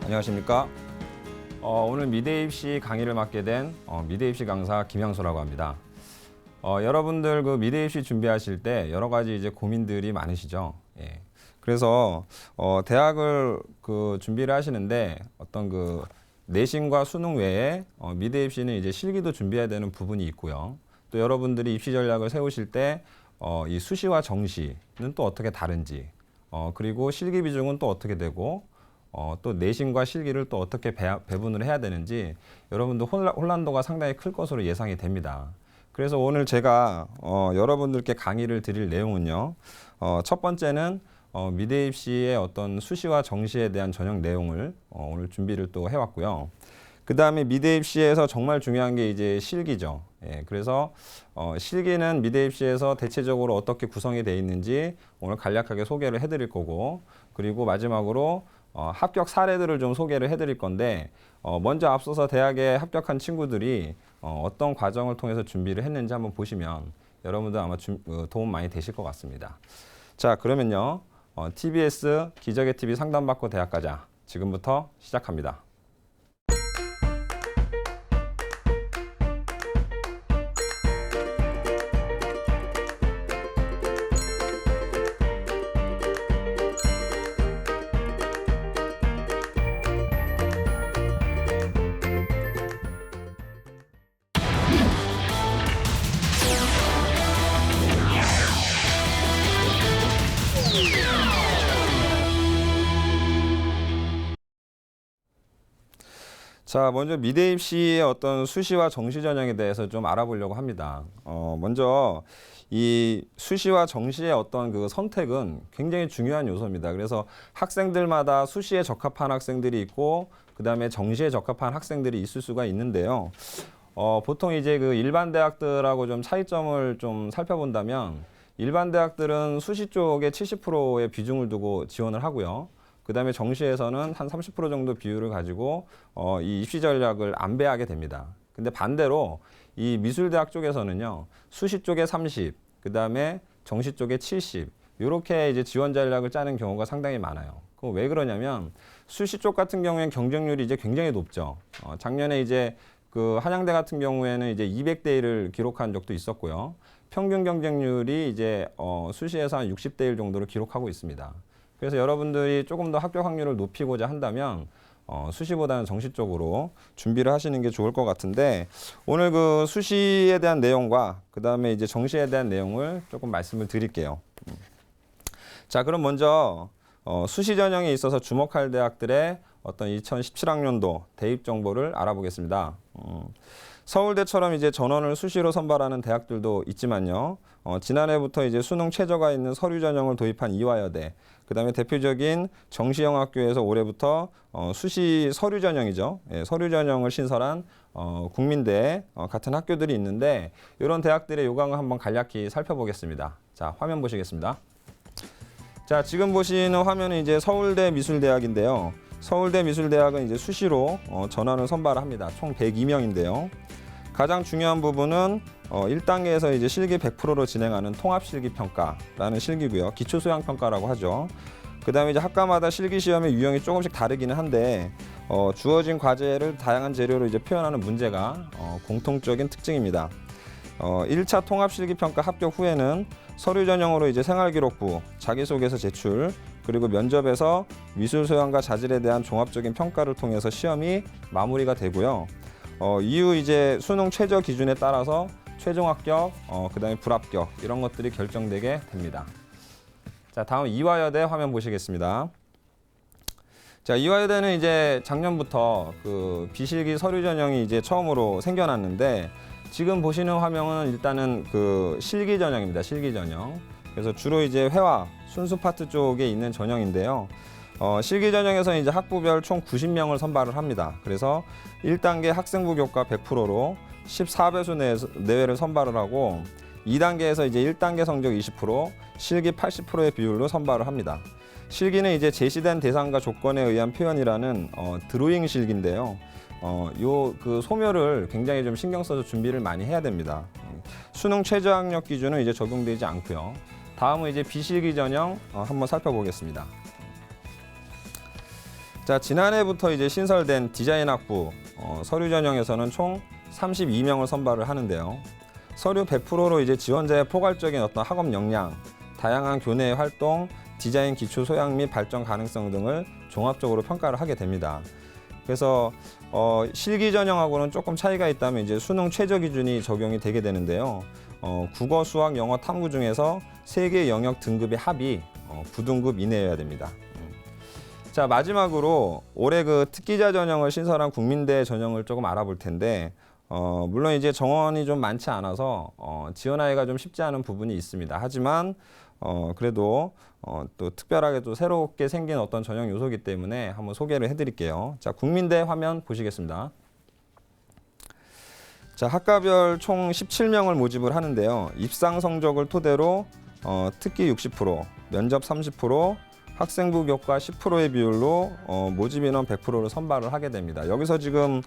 안녕하십니까. 오늘 미대 입시 강의를 맡게 된 미대 입시 강사 김향수라고 합니다. 여러분들 그 미대 입시 준비하실 때 여러 가지 이제 고민들이 많으시죠. 예. 그래서 대학을 그 준비를 하시는데 어떤 그 내신과 수능 외에 미대 입시는 이제 실기도 준비해야 되는 부분이 있고요. 또 여러분들이 입시 전략을 세우실 때 이 수시와 정시는 또 어떻게 다른지, 그리고 실기 비중은 또 어떻게 되고, 또 내신과 실기를 또 어떻게 배분을 해야 되는지 여러분들 혼란도가 상당히 클 것으로 예상이 됩니다. 그래서 오늘 제가 여러분들께 강의를 드릴 내용은요. 첫 번째는 미대 입시의 어떤 수시와 정시에 대한 전형 내용을 오늘 준비를 또 해왔고요. 그 다음에 미대 입시에서 정말 중요한 게 이제 실기죠. 예, 그래서 실기는 미대 입시에서 대체적으로 어떻게 구성이 되어 있는지 오늘 간략하게 소개를 해드릴 거고, 그리고 마지막으로 합격 사례들을 좀 소개를 해드릴 건데, 먼저 앞서서 대학에 합격한 친구들이 어떤 과정을 통해서 준비를 했는지 한번 보시면 여러분들 아마 도움 많이 되실 것 같습니다. 자, 그러면요. TBS 기적의 TV 상담받고 대학 가자. 지금부터 시작합니다. 자, 먼저 미대 입시의 어떤 수시와 정시 전형에 대해서 좀 알아보려고 합니다. 먼저 이 수시와 정시의 어떤 그 선택은 굉장히 중요한 요소입니다. 그래서 학생들마다 수시에 적합한 학생들이 있고, 그 다음에 정시에 적합한 학생들이 있을 수가 있는데요. 보통 이제 그 일반 대학들하고 좀 차이점을 좀 살펴본다면, 일반 대학들은 수시 쪽에 70%의 비중을 두고 지원을 하고요. 그 다음에 정시에서는 한 30% 정도 비율을 가지고 이 입시 전략을 안배하게 됩니다. 근데 반대로 이 미술대학 쪽에서는요, 수시 쪽에 30, 그 다음에 정시 쪽에 70, 이렇게 이제 지원 전략을 짜는 경우가 상당히 많아요. 그럼 왜 그러냐면 수시 쪽 같은 경우에는 경쟁률이 이제 굉장히 높죠. 작년에 이제 그 한양대 같은 경우에는 이제 200대 1을 기록한 적도 있었고요. 평균 경쟁률이 이제 수시에서 한 60대 1 정도를 기록하고 있습니다. 그래서 여러분들이 조금 더 합격 확률을 높이고자 한다면 수시보다는 정시 쪽으로 준비를 하시는 게 좋을 것 같은데, 오늘 그 수시에 대한 내용과 그 다음에 이제 정시에 대한 내용을 조금 말씀을 드릴게요. 자, 그럼 먼저 수시 전형에 있어서 주목할 대학들의 어떤 2017학년도 대입 정보를 알아보겠습니다. 서울대처럼 이제 전원을 수시로 선발하는 대학들도 있지만요. 지난해부터 이제 수능 최저가 있는 서류 전형을 도입한 이화여대, 그다음에 대표적인 정시형 학교에서 올해부터 수시 서류 전형이죠. 예, 서류 전형을 신설한 국민대 같은 학교들이 있는데, 이런 대학들의 요강을 한번 간략히 살펴보겠습니다. 자, 화면 보시겠습니다. 자, 지금 보시는 화면은 이제 서울대 미술대학인데요. 서울대 미술대학은 이제 수시로 전원을 선발을 합니다. 총 102명인데요. 가장 중요한 부분은 1단계에서 이제 실기 100%로 진행하는 통합실기평가라는 실기고요. 기초소양평가라고 하죠. 그 다음에 이제 학과마다 실기 시험의 유형이 조금씩 다르기는 한데, 주어진 과제를 다양한 재료로 이제 표현하는 문제가 공통적인 특징입니다. 1차 통합실기평가 합격 후에는 서류 전형으로 이제 생활기록부, 자기소개서 제출, 그리고 면접에서 미술소양과 자질에 대한 종합적인 평가를 통해서 시험이 마무리가 되고요. 이후 이제 수능 최저 기준에 따라서 최종 합격, 그 다음에 불합격, 이런 것들이 결정되게 됩니다. 자, 다음 이화여대 화면 보시겠습니다. 자, 이화여대는 이제 작년부터 그 비실기 서류 전형이 이제 처음으로 생겨났는데, 지금 보시는 화면은 일단은 그 실기 전형입니다. 실기 전형. 그래서 주로 이제 회화, 순수 파트 쪽에 있는 전형인데요. 실기 전형에서 이제 학부별 총 90명을 선발을 합니다. 그래서 1단계 학생부 교과 100%로 14배수 내외를 선발을 하고, 2단계에서 이제 1단계 성적 20%, 실기 80%의 비율로 선발을 합니다. 실기는 이제 제시된 대상과 조건에 의한 표현이라는 드로잉 실기인데요. 요 그 소묘를 굉장히 좀 신경 써서 준비를 많이 해야 됩니다. 수능 최저 학력 기준은 이제 적용되지 않고요. 다음은 이제 비실기 전형 한번 살펴보겠습니다. 자, 지난해부터 이제 신설된 디자인학부 서류 전형에서는 총 32명을 선발을 하는데요. 서류 100%로 이제 지원자의 포괄적인 어떤 학업 역량, 다양한 교내 활동, 디자인 기초 소양 및 발전 가능성 등을 종합적으로 평가를 하게 됩니다. 그래서 실기 전형하고는 조금 차이가 있다면 이제 수능 최저 기준이 적용이 되게 되는데요. 국어, 수학, 영어, 탐구 중에서 3개 영역 등급의 합이 9등급 이내여야 됩니다. 자, 마지막으로 올해 그 특기자 전형을 신설한 국민대 전형을 조금 알아볼 텐데, 물론 이제 정원이 좀 많지 않아서 지원하기가 좀 쉽지 않은 부분이 있습니다. 하지만 그래도 또 특별하게 또 새롭게 생긴 어떤 전형 요소이기 때문에 한번 소개를 해드릴게요. 자, 국민대 화면 보시겠습니다. 자, 학과별 총 17명을 모집을 하는데요. 입상 성적을 토대로 특기 60%, 면접 30%, 학생부 교과 10%의 비율로 모집 인원 100%를 선발을 하게 됩니다. 여기서 지금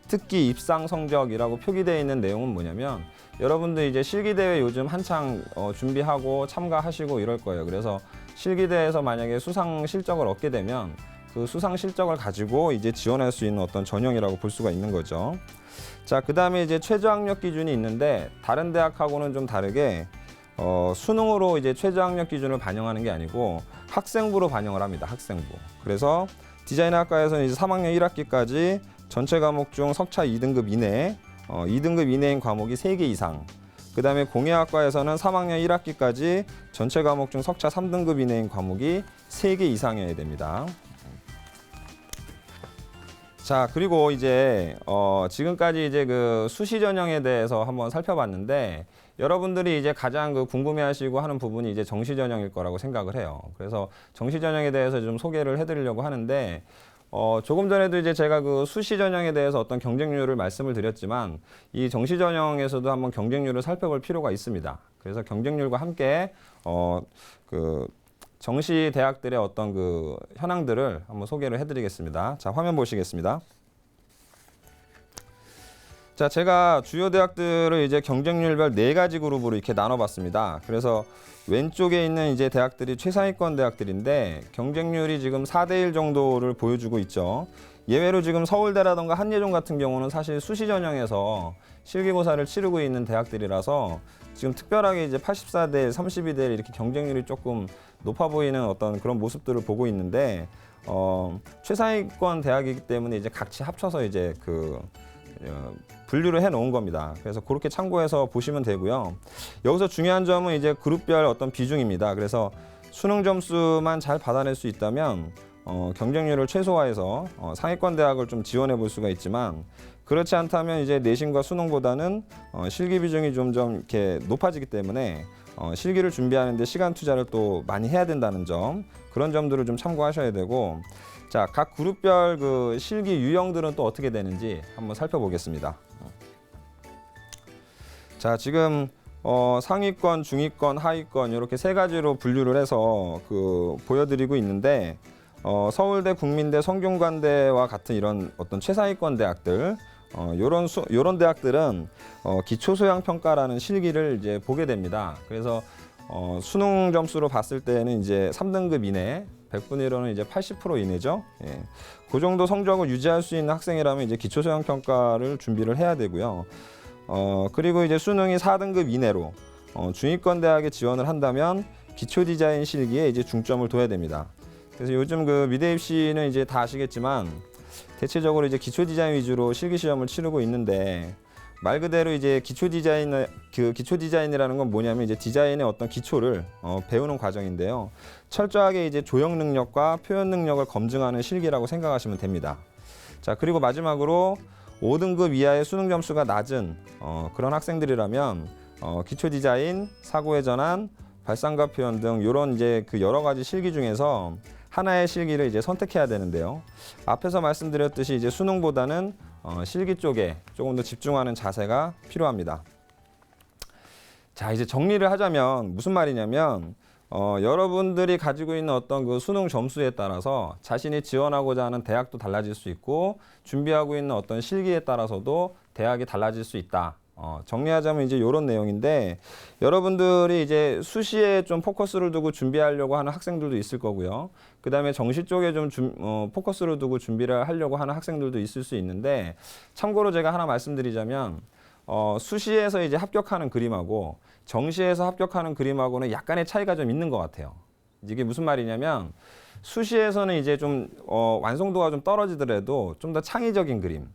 특기 입상 성적이라고 표기되어 있는 내용은 뭐냐면, 여러분들 이제 실기대회 요즘 한창 준비하고 참가하시고 이럴 거예요. 그래서 실기대회에서 만약에 수상 실적을 얻게 되면 그 수상 실적을 가지고 이제 지원할 수 있는 어떤 전형이라고 볼 수가 있는 거죠. 자, 그 다음에 이제 최저학력 기준이 있는데, 다른 대학하고는 좀 다르게 수능으로 이제 최저학력 기준을 반영하는 게 아니고 학생부로 반영을 합니다. 학생부. 그래서 디자인학과에서는 이제 3학년 1학기까지 전체 과목 중 석차 2등급 이내, 2등급 이내인 과목이 3개 이상. 그 다음에 공예학과에서는 3학년 1학기까지 전체 과목 중 석차 3등급 이내인 과목이 3개 이상이어야 됩니다. 자, 그리고 이제 지금까지 이제 그 수시 전형에 대해서 한번 살펴봤는데, 여러분들이 이제 가장 그 궁금해하시고 하는 부분이 이제 정시 전형일 거라고 생각을 해요. 그래서 정시 전형에 대해서 좀 소개를 해드리려고 하는데, 조금 전에도 이제 제가 그 수시 전형에 대해서 어떤 경쟁률을 말씀을 드렸지만, 이 정시 전형에서도 한번 경쟁률을 살펴볼 필요가 있습니다. 그래서 경쟁률과 함께 그 정시 대학들의 어떤 그 현황들을 한번 소개를 해드리겠습니다. 자, 화면 보시겠습니다. 자, 제가 주요 대학들을 이제 경쟁률별 4가지 그룹으로 이렇게 나눠봤습니다. 그래서 왼쪽에 있는 이제 대학들이 최상위권 대학들인데, 경쟁률이 지금 4대1 정도를 보여주고 있죠. 예외로 지금 서울대라던가 한예종 같은 경우는 사실 수시 전형에서 실기고사를 치르고 있는 대학들이라서 지금 특별하게 이제 84대 32대 1 이렇게 경쟁률이 조금 높아 보이는 어떤 그런 모습들을 보고 있는데, 최상위권 대학이기 때문에 이제 같이 합쳐서 이제 분류를 해 놓은 겁니다. 그래서 그렇게 참고해서 보시면 되고요. 여기서 중요한 점은 이제 그룹별 어떤 비중입니다. 그래서 수능 점수만 잘 받아낼 수 있다면 경쟁률을 최소화해서 상위권 대학을 좀 지원해 볼 수가 있지만, 그렇지 않다면 이제 내신과 수능보다는 실기 비중이 점점 이렇게 높아지기 때문에 실기를 준비하는데 시간 투자를 또 많이 해야 된다는 점, 그런 점들을 좀 참고하셔야 되고, 자, 각 그룹별 그 실기 유형들은 또 어떻게 되는지 한번 살펴보겠습니다. 자, 지금 상위권, 중위권, 하위권 이렇게 3가지로 분류를 해서 보여드리고 있는데, 서울대, 국민대, 성균관대와 같은 이런 어떤 최상위권 대학들, 요런 대학들은 기초 소양 평가라는 실기를 이제 보게 됩니다. 그래서 수능 점수로 봤을 때는 이제 3등급 이내, 100분의 1호는 이제 80% 이내죠. 예. 그 정도 성적을 유지할 수 있는 학생이라면 이제 기초 소양 평가를 준비를 해야 되고요. 그리고 이제 수능이 4등급 이내로 중위권 대학에 지원을 한다면 기초 디자인 실기에 이제 중점을 둬야 됩니다. 그래서 요즘 그 미대 입시는 이제 다 아시겠지만 대체적으로 이제 기초 디자인 위주로 실기 시험을 치르고 있는데, 말 그대로 이제 기초 디자인이라는 건 뭐냐면 이제 디자인의 어떤 기초를 배우는 과정인데요. 철저하게 이제 조형 능력과 표현 능력을 검증하는 실기라고 생각하시면 됩니다. 자, 그리고 마지막으로 5등급 이하의 수능 점수가 낮은 그런 학생들이라면 기초 디자인, 사고의 전환, 발상과 표현 등 이런 이제 그 여러 가지 실기 중에서 하나의 실기를 이제 선택해야 되는데요. 앞에서 말씀드렸듯이 이제 수능보다는 실기 쪽에 조금 더 집중하는 자세가 필요합니다. 자, 이제 정리를 하자면 무슨 말이냐면, 여러분들이 가지고 있는 어떤 그 수능 점수에 따라서 자신이 지원하고자 하는 대학도 달라질 수 있고, 준비하고 있는 어떤 실기에 따라서도 대학이 달라질 수 있다. 정리하자면 이제 이런 내용인데 여러분들이 이제 수시에 좀 포커스를 두고 준비하려고 하는 학생들도 있을 거고요. 그 다음에 정시 쪽에 좀 포커스를 두고 준비를 하려고 하는 학생들도 있을 수 있는데 참고로 제가 하나 말씀드리자면 수시에서 이제 합격하는 그림하고 정시에서 합격하는 그림하고는 약간의 차이가 좀 있는 것 같아요. 이게 무슨 말이냐면 수시에서는 이제 좀 완성도가 좀 떨어지더라도 좀 더 창의적인 그림,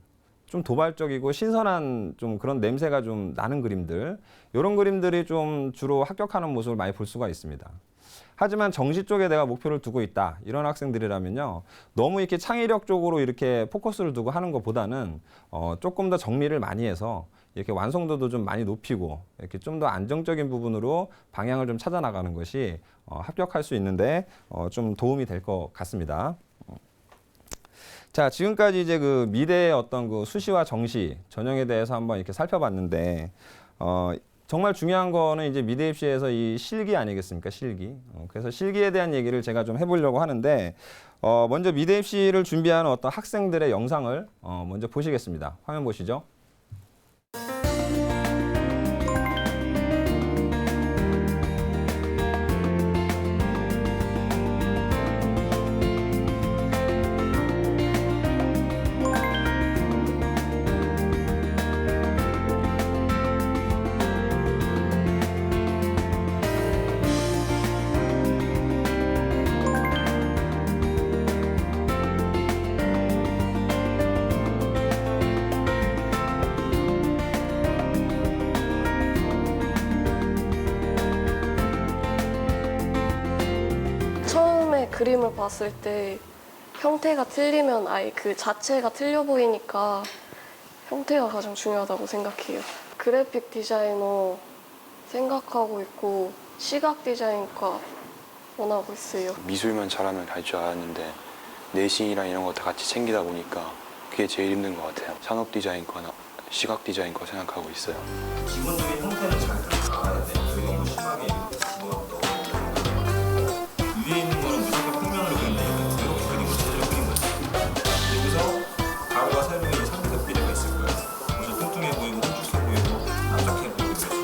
좀 도발적이고 신선한 좀 그런 냄새가 좀 나는 그림들, 이런 그림들이 좀 주로 합격하는 모습을 많이 볼 수가 있습니다. 하지만 정시 쪽에 내가 목표를 두고 있다, 이런 학생들이라면요, 너무 이렇게 창의력 쪽으로 이렇게 포커스를 두고 하는 것보다는 조금 더 정리를 많이 해서 이렇게 완성도도 좀 많이 높이고 이렇게 좀 더 안정적인 부분으로 방향을 좀 찾아 나가는 것이 합격할 수 있는데 좀 도움이 될 것 같습니다. 자, 지금까지 이제 그 미대의 어떤 그 수시와 정시 전형에 대해서 한번 이렇게 살펴봤는데, 정말 중요한 거는 이제 미대 입시에서 이 실기 아니겠습니까? 실기. 그래서 실기에 대한 얘기를 제가 좀 해보려고 하는데, 먼저 미대 입시를 준비하는 어떤 학생들의 영상을 먼저 보시겠습니다. 화면 보시죠. 그림을 봤을 때 형태가 틀리면 아예 그 자체가 틀려 보이니까 형태가 가장 중요하다고 생각해요. 그래픽 디자이너 생각하고 있고 시각 디자인과 원하고 있어요. 미술만 잘하면 할 줄 알았는데 내신이랑 이런 거 다 같이 챙기다 보니까 그게 제일 힘든 것 같아요. 산업 디자인과나 시각 디자인과 생각하고 있어요. 기본적인 형태는 잘 알아야 돼요. 그리고 너무 심하게 위에 있는 거는 무조건 평면으로 그린다. 이렇게 그리고 제대로 그린 거죠. 여기서 가로와 세로에 상대적 비례가 있을 거예요. 그래서 뚱뚱해 보이고 홀쭉해 보이고 납작해 보이고 그럴 수 있어요.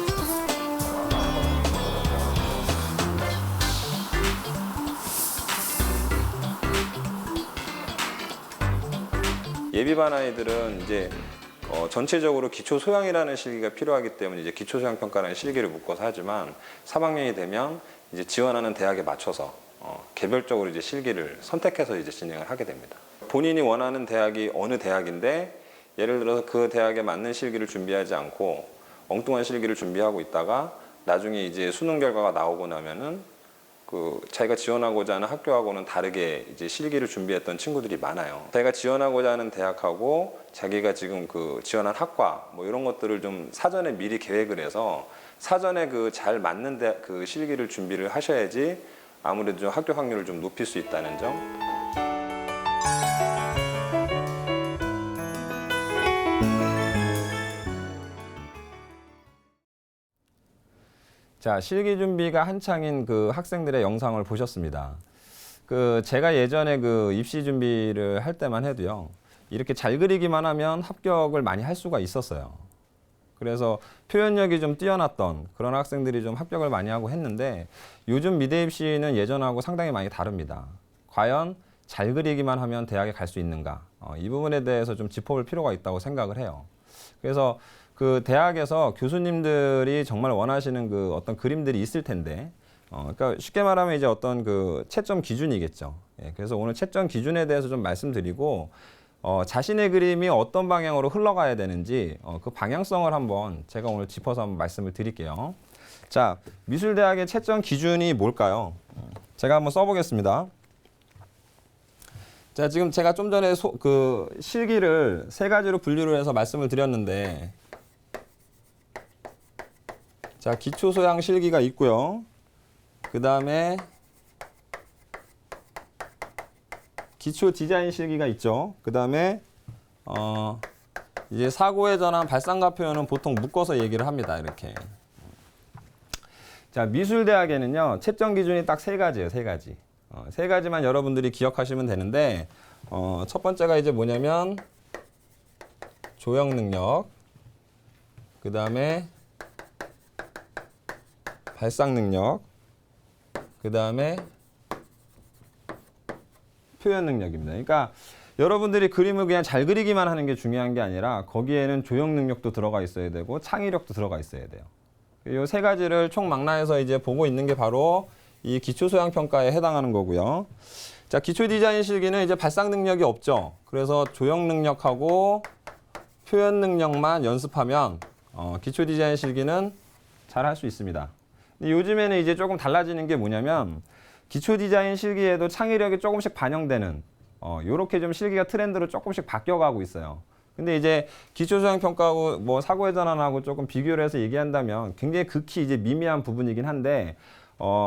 예비반 아이들은 이제 전체적으로 기초 소양이라는 실기가 필요하기 때문에 이제 기초 소양 평가라는 실기를 묶어서 하지만 3학년이 되면 이제 지원하는 대학에 맞춰서 개별적으로 이제 실기를 선택해서 이제 진행을 하게 됩니다. 본인이 원하는 대학이 어느 대학인데 예를 들어서 그 대학에 맞는 실기를 준비하지 않고 엉뚱한 실기를 준비하고 있다가 나중에 이제 수능 결과가 나오고 나면은 그 자기가 지원하고자 하는 학교하고는 다르게 이제 실기를 준비했던 친구들이 많아요. 자기가 지원하고자 하는 대학하고 자기가 지금 그 지원한 학과 뭐 이런 것들을 좀 사전에 미리 계획을 해서 사전에 그 잘 맞는 그 실기를 준비를 하셔야지 아무래도 좀 학교 확률을 좀 높일 수 있다는 점. 자, 실기 준비가 한창인 그 학생들의 영상을 보셨습니다. 그 제가 예전에 그 입시 준비를 할 때만 해도요, 이렇게 잘 그리기만 하면 합격을 많이 할 수가 있었어요. 그래서 표현력이 좀 뛰어났던 그런 학생들이 좀 합격을 많이 하고 했는데 요즘 미대 입시는 예전하고 상당히 많이 다릅니다. 과연 잘 그리기만 하면 대학에 갈 수 있는가? 이 부분에 대해서 좀 짚어볼 필요가 있다고 생각을 해요. 그래서 그 대학에서 교수님들이 정말 원하시는 그 어떤 그림들이 있을 텐데, 그러니까 쉽게 말하면 이제 어떤 그 채점 기준이겠죠. 예, 그래서 오늘 채점 기준에 대해서 좀 말씀드리고, 자신의 그림이 어떤 방향으로 흘러가야 되는지 그 방향성을 한번 제가 오늘 짚어서 한번 말씀을 드릴게요. 자, 미술대학의 채점 기준이 뭘까요? 제가 한번 써보겠습니다. 자, 지금 제가 좀 전에 그 실기를 세 가지로 분류를 해서 말씀을 드렸는데, 자, 기초 소양 실기가 있고요. 그 다음에 기초 디자인 실기가 있죠. 그 다음에 이제 사고에 전한 발상과 표현은 보통 묶어서 얘기를 합니다. 이렇게. 자, 미술대학에는요, 채점 기준이 딱 세 가지예요. 세 가지. 세 가지만 여러분들이 기억하시면 되는데, 첫 번째가 이제 뭐냐면 조형 능력. 그 다음에 발상 능력, 그 다음에 표현 능력입니다. 그러니까 여러분들이 그림을 그냥 잘 그리기만 하는 게 중요한 게 아니라 거기에는 조형 능력도 들어가 있어야 되고 창의력도 들어가 있어야 돼요. 이 세 가지를 총망라해서 이제 보고 있는 게 바로 이 기초 소양 평가에 해당하는 거고요. 자, 기초 디자인 실기는 이제 발상 능력이 없죠. 그래서 조형 능력하고 표현 능력만 연습하면 기초 디자인 실기는 잘 할 수 있습니다. 근데 요즘에는 이제 조금 달라지는 게 뭐냐면 기초 디자인 실기에도 창의력이 조금씩 반영되는 요렇게 좀 실기가 트렌드로 조금씩 바뀌어가고 있어요. 근데 이제 기초 소양 평가하고 뭐 사고의 전환하고 조금 비교를 해서 얘기한다면 굉장히 극히 이제 미미한 부분이긴 한데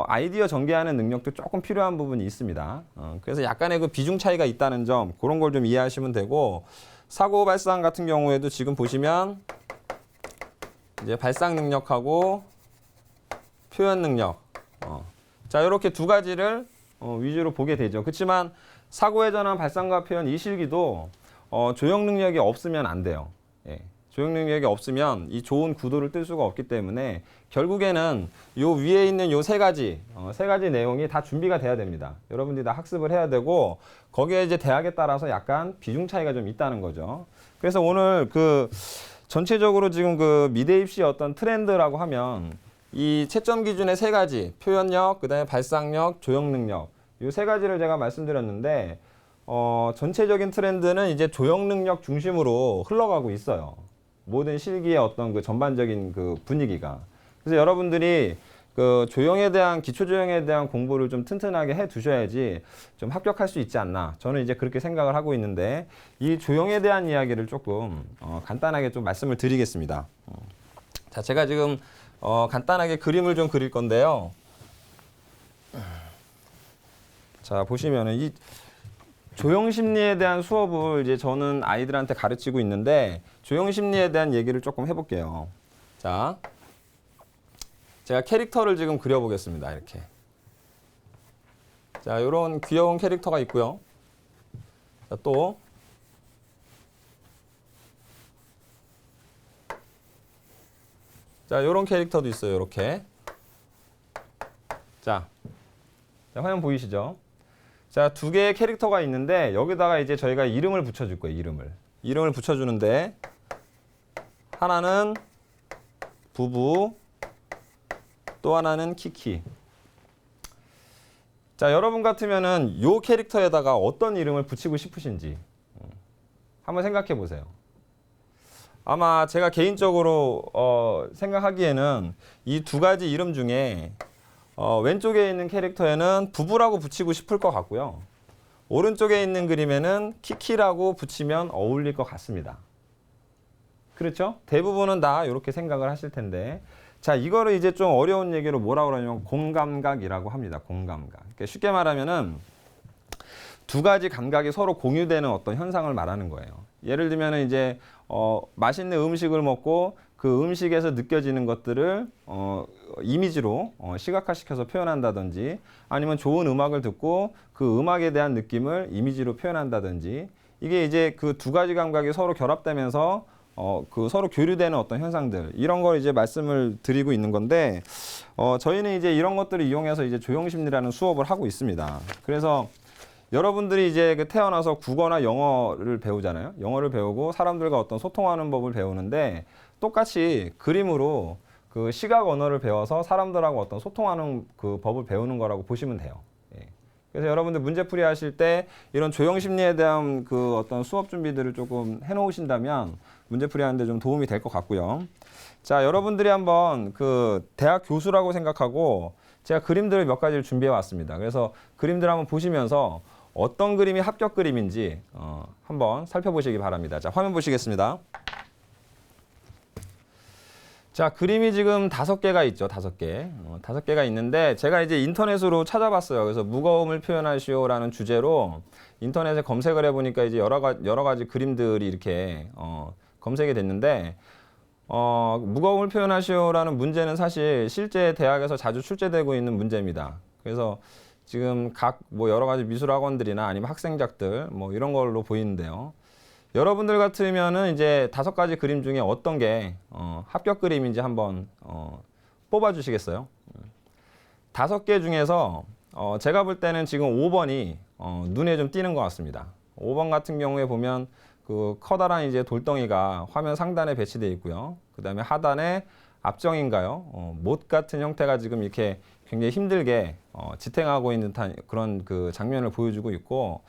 아이디어 전개하는 능력도 조금 필요한 부분이 있습니다. 그래서 약간의 그 비중 차이가 있다는 점 그런 걸 좀 이해하시면 되고 사고 발상 같은 경우에도 지금 보시면 이제 발상 능력하고 표현 능력 자 이렇게 두 가지를 위주로 보게 되죠. 그렇지만 사고의 전환 발상과 표현 이 실기도 조형 능력이 없으면 안 돼요. 예. 조형 능력이 없으면 이 좋은 구도를 뜰 수가 없기 때문에 결국에는 요 위에 있는 요 세 가지 내용이 다 준비가 돼야 됩니다. 여러분들이 다 학습을 해야 되고 거기에 이제 대학에 따라서 약간 비중 차이가 좀 있다는 거죠. 그래서 오늘 그 전체적으로 지금 그 미대 입시 어떤 트렌드라고 하면 이 채점 기준의 세 가지 표현력, 그다음에 발상력, 조형 능력 이 세 가지를 제가 말씀드렸는데 전체적인 트렌드는 이제 조형 능력 중심으로 흘러가고 있어요. 모든 실기의 어떤 그 전반적인 그 분위기가. 그래서 여러분들이 그 조형에 대한 기초 조형에 대한 공부를 좀 튼튼하게 해 두셔야지 좀 합격할 수 있지 않나. 저는 이제 그렇게 생각을 하고 있는데 이 조형에 대한 이야기를 조금 간단하게 좀 말씀을 드리겠습니다. 자, 제가 지금 간단하게 그림을 좀 그릴 건데요. 자, 보시면은 이 조형 심리에 대한 수업을 이제 저는 아이들한테 가르치고 있는데 조형 심리에 대한 얘기를 조금 해볼게요. 자, 제가 캐릭터를 지금 그려보겠습니다. 이렇게. 자, 이런 귀여운 캐릭터가 있고요. 자, 또 자, 이런 캐릭터도 있어요. 이렇게. 자, 화면 보이시죠? 자, 두 개의 캐릭터가 있는데 여기다가 이제 저희가 이름을 붙여줄 거예요. 이름을 붙여주는데 하나는 부부, 또 하나는 키키. 자, 여러분 같으면은 이 캐릭터에다가 어떤 이름을 붙이고 싶으신지 한번 생각해 보세요. 아마 제가 개인적으로 생각하기에는 이 두 가지 이름 중에 왼쪽에 있는 캐릭터에는 부부라고 붙이고 싶을 것 같고요. 오른쪽에 있는 그림에는 키키라고 붙이면 어울릴 것 같습니다. 그렇죠? 대부분은 다 이렇게 생각을 하실 텐데 자, 이거를 이제 좀 어려운 얘기로 뭐라고 그러냐면 공감각이라고 합니다. 공감각. 그러니까 쉽게 말하면은 두 가지 감각이 서로 공유되는 어떤 현상을 말하는 거예요. 예를 들면 이제 맛있는 음식을 먹고 그 음식에서 느껴지는 것들을 이미지로 시각화시켜서 표현한다든지 아니면 좋은 음악을 듣고 그 음악에 대한 느낌을 이미지로 표현한다든지 이게 이제 그 두 가지 감각이 서로 결합되면서 그 서로 교류되는 어떤 현상들 이런 걸 이제 말씀을 드리고 있는 건데 저희는 이제 이런 것들을 이용해서 이제 조형심리라는 수업을 하고 있습니다. 그래서 여러분들이 이제 그 태어나서 국어나 영어를 배우잖아요. 영어를 배우고 사람들과 어떤 소통하는 법을 배우는데 똑같이 그림으로 그 시각 언어를 배워서 사람들하고 어떤 소통하는 그 법을 배우는 거라고 보시면 돼요. 예. 그래서 여러분들 문제풀이 하실 때 이런 조형 심리에 대한 그 어떤 수업 준비들을 조금 해놓으신다면 문제풀이 하는데 좀 도움이 될 것 같고요. 자, 여러분들이 한번 그 대학 교수라고 생각하고 제가 그림들을 몇 가지를 준비해 왔습니다. 그래서 그림들 한번 보시면서 어떤 그림이 합격 그림인지 한번 살펴보시기 바랍니다. 자, 화면 보시겠습니다. 자, 그림이 지금 5개가 있죠. 5개. 5개가 있는데 제가 이제 인터넷으로 찾아봤어요. 그래서 무거움을 표현하시오라는 주제로 인터넷에 검색을 해보니까 이제 여러 가지 그림들이 이렇게 검색이 됐는데 무거움을 표현하시오라는 문제는 사실 실제 대학에서 자주 출제되고 있는 문제입니다. 그래서 지금 각 뭐 여러 가지 미술학원들이나 아니면 학생작들 뭐 이런 걸로 보이는데요. 여러분들 같으면은 이제 5가지 그림 중에 어떤 게 합격 그림인지 한번 뽑아 주시겠어요? 5개 중에서 제가 볼 때는 지금 5번이 눈에 좀 띄는 것 같습니다. 5번 같은 경우에 보면 그 커다란 이제 돌덩이가 화면 상단에 배치되어 있고요. 그 다음에 하단에 압정인가요? 못 같은 형태가 지금 이렇게 굉장히 힘들게 지탱하고 있는 듯한 그런 그 장면을 보여주고 있고,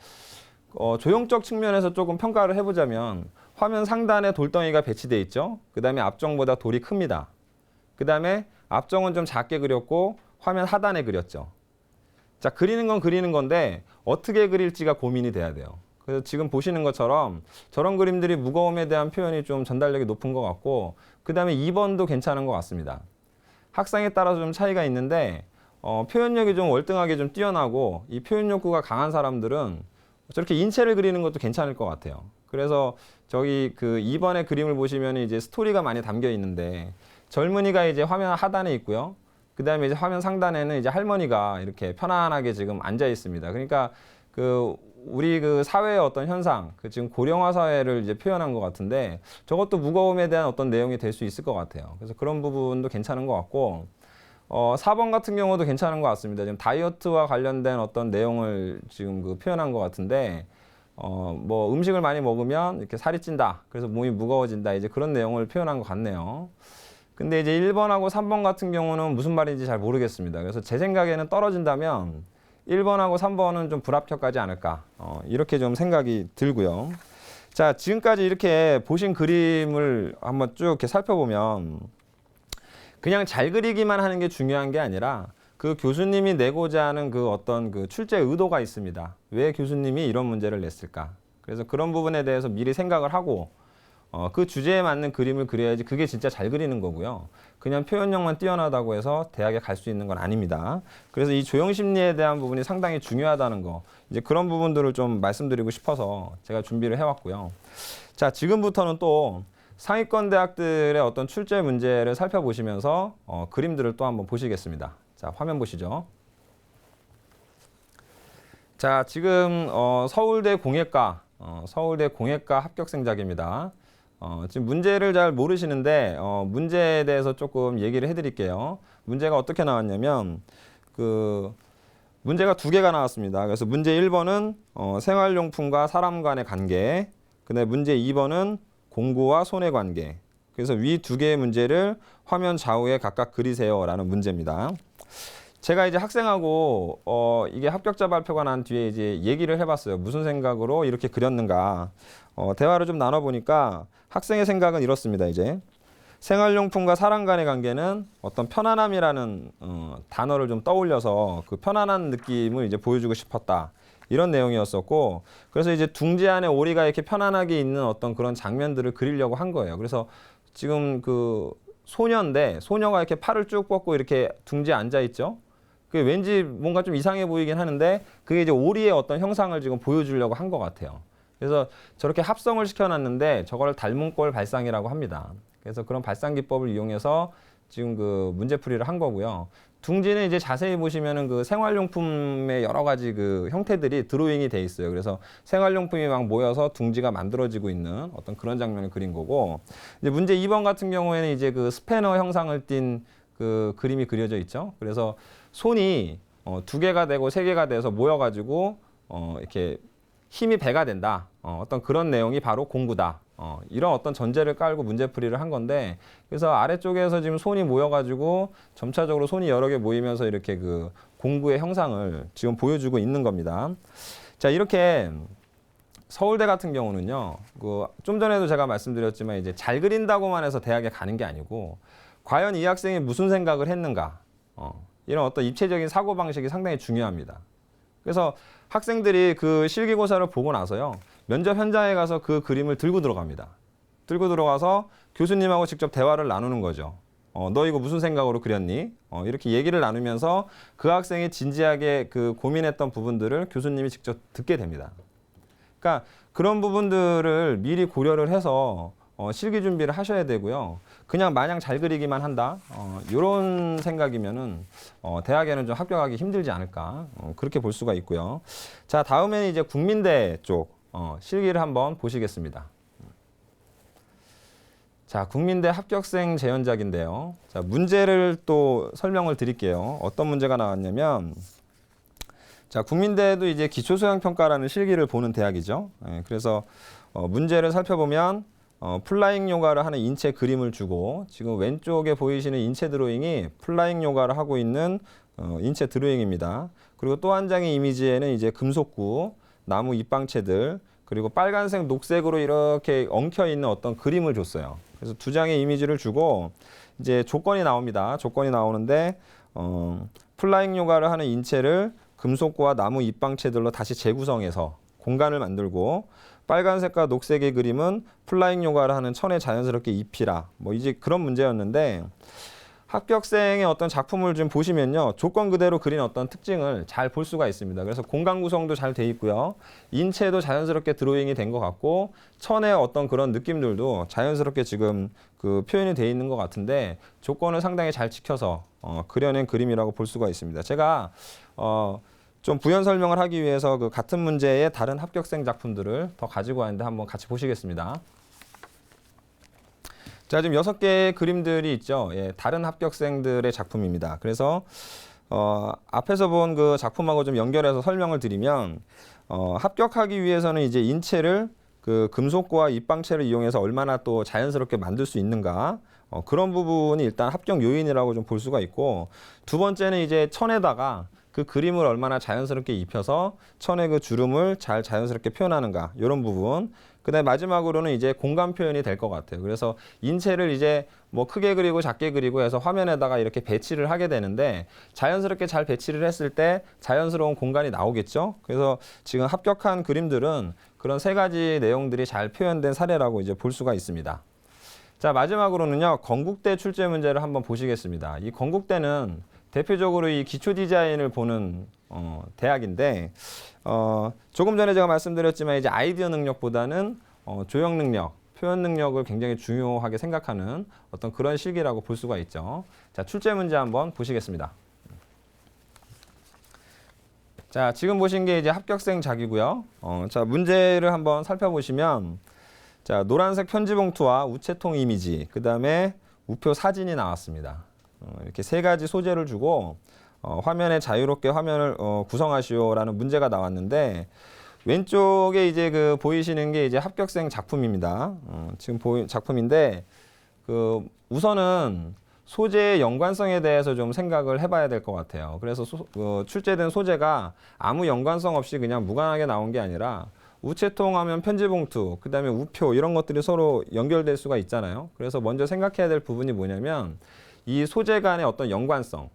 조형적 측면에서 조금 평가를 해보자면 화면 상단에 돌덩이가 배치되어 있죠. 그 다음에 앞정보다 돌이 큽니다. 그 다음에 앞정은 좀 작게 그렸고 화면 하단에 그렸죠. 자, 그리는 건 그리는 건데 어떻게 그릴지가 고민이 돼야 돼요. 그래서 지금 보시는 것처럼 저런 그림들이 무거움에 대한 표현이 좀 전달력이 높은 것 같고, 그 다음에 2번도 괜찮은 것 같습니다. 학상에 따라서 좀 차이가 있는데 표현력이 좀 월등하게 좀 뛰어나고 이 표현 욕구가 강한 사람들은 저렇게 인체를 그리는 것도 괜찮을 것 같아요. 그래서 저기 그 2번의 그림을 보시면 이제 스토리가 많이 담겨 있는데, 젊은이가 이제 화면 하단에 있고요. 그 다음에 이제 화면 상단에는 이제 할머니가 이렇게 편안하게 지금 앉아 있습니다. 그러니까 그 우리 그 사회의 어떤 현상, 그 지금 고령화 사회를 이제 표현한 것 같은데, 저것도 무거움에 대한 어떤 내용이 될 수 있을 것 같아요. 그래서 그런 부분도 괜찮은 것 같고, 4번 같은 경우도 괜찮은 것 같습니다. 지금 다이어트와 관련된 어떤 내용을 지금 그 표현한 것 같은데, 뭐 음식을 많이 먹으면 이렇게 살이 찐다. 그래서 몸이 무거워진다. 이제 그런 내용을 표현한 것 같네요. 근데 이제 1번하고 3번 같은 경우는 무슨 말인지 잘 모르겠습니다. 그래서 제 생각에는 떨어진다면 1번하고 3번은 좀 불합격하지 않을까. 이렇게 좀 생각이 들고요. 자, 지금까지 이렇게 보신 그림을 한번 쭉 이렇게 살펴보면 그냥 잘 그리기만 하는 게 중요한 게 아니라 그 교수님이 내고자 하는 그 어떤 그 출제 의도가 있습니다. 왜 교수님이 이런 문제를 냈을까? 그래서 그런 부분에 대해서 미리 생각을 하고 그 주제에 맞는 그림을 그려야지 그게 진짜 잘 그리는 거고요. 그냥 표현력만 뛰어나다고 해서 대학에 갈 수 있는 건 아닙니다. 그래서 이 조형 심리에 대한 부분이 상당히 중요하다는 거, 이제 그런 부분들을 좀 말씀드리고 싶어서 제가 준비를 해왔고요. 자, 지금부터는 또 상위권 대학들의 어떤 출제 문제를 살펴보시면서 그림들을 또 한번 보시겠습니다. 자, 화면 보시죠. 자, 지금 서울대 공예과 합격생작입니다. 지금 문제를 잘 모르시는데 문제에 대해서 조금 얘기를 해드릴게요. 문제가 어떻게 나왔냐면 그 문제가 2개가 나왔습니다. 그래서 문제 1번은 생활용품과 사람 간의 관계, 그다음에 문제 2번은 공구와 손의 관계. 그래서 위 2개의 문제를 화면 좌우에 각각 그리세요라는 문제입니다. 제가 이제 학생하고 이게 합격자 발표가 난 뒤에 이제 얘기를 해봤어요. 무슨 생각으로 이렇게 그렸는가. 대화를 좀 나눠보니까 학생의 생각은 이렇습니다. 이제 생활용품과 사람 간의 관계는 어떤 편안함이라는 단어를 좀 떠올려서 그 편안한 느낌을 이제 보여주고 싶었다. 이런 내용이었었고, 그래서 이제 둥지 안에 오리가 이렇게 편안하게 있는 어떤 그런 장면들을 그리려고 한 거예요. 그래서 지금 그 소녀인데 소녀가 이렇게 팔을 쭉 뻗고 이렇게 둥지에 앉아 있죠. 그게 왠지 뭔가 좀 이상해 보이긴 하는데 그게 이제 오리의 어떤 형상을 지금 보여주려고 한 것 같아요. 그래서 저렇게 합성을 시켜놨는데 저걸 닮은 꼴 발상이라고 합니다. 그래서 그런 발상 기법을 이용해서 지금 그 문제풀이를 한 거고요. 둥지는 이제 자세히 보시면은 그 생활용품의 여러 가지 그 형태들이 드로잉이 돼 있어요. 그래서 생활용품이 막 모여서 둥지가 만들어지고 있는 어떤 그런 장면을 그린 거고, 이제 문제 2번 같은 경우에는 이제 그 스패너 형상을 띤 그 그림이 그려져 있죠. 그래서 손이 2개가 되고 3개가 돼서 모여가지고 이렇게 힘이 배가 된다. 어떤 그런 내용이 바로 공구다. 이런 어떤 전제를 깔고 문제풀이를 한 건데, 그래서 아래쪽에서 지금 손이 모여가지고 점차적으로 손이 여러 개 모이면서 이렇게 그 공구의 형상을 지금 보여주고 있는 겁니다. 자, 이렇게 서울대 같은 경우는요, 그 좀 전에도 제가 말씀드렸지만 이제 잘 그린다고만 해서 대학에 가는 게 아니고, 과연 이 학생이 무슨 생각을 했는가, 이런 어떤 입체적인 사고 방식이 상당히 중요합니다. 그래서 학생들이 그 실기고사를 보고 나서요, 면접 현장에 가서 그 그림을 들고 들어갑니다. 들고 들어가서 교수님하고 직접 대화를 나누는 거죠. 너 이거 무슨 생각으로 그렸니? 이렇게 얘기를 나누면서 그 학생이 진지하게 그 고민했던 부분들을 교수님이 직접 듣게 됩니다. 그러니까 그런 부분들을 미리 고려를 해서 실기 준비를 하셔야 되고요. 그냥 마냥 잘 그리기만 한다. 이런 생각이면은 대학에는 좀 합격하기 힘들지 않을까. 그렇게 볼 수가 있고요. 자, 다음에는 이제 국민대 쪽 실기를 한번 보시겠습니다. 자, 국민대 합격생 재현작인데요. 자, 문제를 또 설명을 드릴게요. 어떤 문제가 나왔냐면, 자, 국민대도 이제 기초소양평가라는 실기를 보는 대학이죠. 그래서 문제를 살펴보면 플라잉 요가를 하는 인체 그림을 주고, 지금 왼쪽에 보이시는 인체 드로잉이 플라잉 요가를 하고 있는 인체 드로잉입니다. 그리고 또 한 장의 이미지에는 이제 금속구, 나무 잎방채들, 그리고 빨간색, 녹색으로 이렇게 엉켜 있는 어떤 그림을 줬어요. 그래서 두 장의 이미지를 주고 이제 조건이 나옵니다. 조건이 나오는데 플라잉 요가를 하는 인체를 금속과 나무 잎방채들로 다시 재구성해서 공간을 만들고, 빨간색과 녹색의 그림은 플라잉 요가를 하는 천에 자연스럽게 입히라. 뭐 이제 그런 문제였는데, 합격생의 어떤 작품을 좀 보시면요, 조건 그대로 그린 어떤 특징을 잘 볼 수가 있습니다. 그래서 공간 구성도 잘 돼 있고요, 인체도 자연스럽게 드로잉이 된 것 같고, 천의 어떤 그런 느낌들도 자연스럽게 지금 그 표현이 돼 있는 것 같은데, 조건을 상당히 잘 지켜서 그려낸 그림이라고 볼 수가 있습니다. 제가 좀 부연 설명을 하기 위해서 그 같은 문제의 다른 합격생 작품들을 더 가지고 왔는데 한번 같이 보시겠습니다. 자, 지금 6개의 그림들이 있죠. 예, 다른 합격생들의 작품입니다. 그래서 앞에서 본 그 작품하고 좀 연결해서 설명을 드리면, 합격하기 위해서는 이제 인체를 그 금속과 입방체를 이용해서 얼마나 또 자연스럽게 만들 수 있는가, 그런 부분이 일단 합격 요인이라고 좀 볼 수가 있고, 두 번째는 이제 천에다가 그 그림을 얼마나 자연스럽게 입혀서 천의 그 주름을 잘 자연스럽게 표현하는가, 이런 부분. 그다음에 마지막으로는 이제 공간 표현이 될 것 같아요. 그래서 인체를 이제 뭐 크게 그리고 작게 그리고 해서 화면에다가 이렇게 배치를 하게 되는데, 자연스럽게 잘 배치를 했을 때 자연스러운 공간이 나오겠죠. 그래서 지금 합격한 그림들은 그런 세 가지 내용들이 잘 표현된 사례라고 이제 볼 수가 있습니다. 자, 마지막으로는요, 건국대 출제 문제를 한번 보시겠습니다. 이 건국대는 대표적으로 이 기초 디자인을 보는 대학인데, 조금 전에 제가 말씀드렸지만 이제 아이디어 능력보다는 조형 능력, 표현 능력을 굉장히 중요하게 생각하는 어떤 그런 실기라고 볼 수가 있죠. 자, 출제 문제 한번 보시겠습니다. 자, 지금 보신 게 이제 합격생 작이고요. 자, 문제를 한번 살펴보시면, 자, 노란색 편지 봉투와 우체통 이미지, 그 다음에 우표 사진이 나왔습니다. 이렇게 세 가지 소재를 주고 화면에 자유롭게 화면을 구성하시오라는 문제가 나왔는데, 왼쪽에 이제 그 보이시는 게 이제 합격생 작품입니다. 지금 보인 작품인데, 그 우선은 소재의 연관성에 대해서 좀 생각을 해봐야 될 것 같아요. 그래서 출제된 소재가 아무 연관성 없이 그냥 무관하게 나온 게 아니라, 우체통 하면 편지봉투, 그 다음에 우표, 이런 것들이 서로 연결될 수가 있잖아요. 그래서 먼저 생각해야 될 부분이 뭐냐면, 이 소재 간의 어떤 연관성,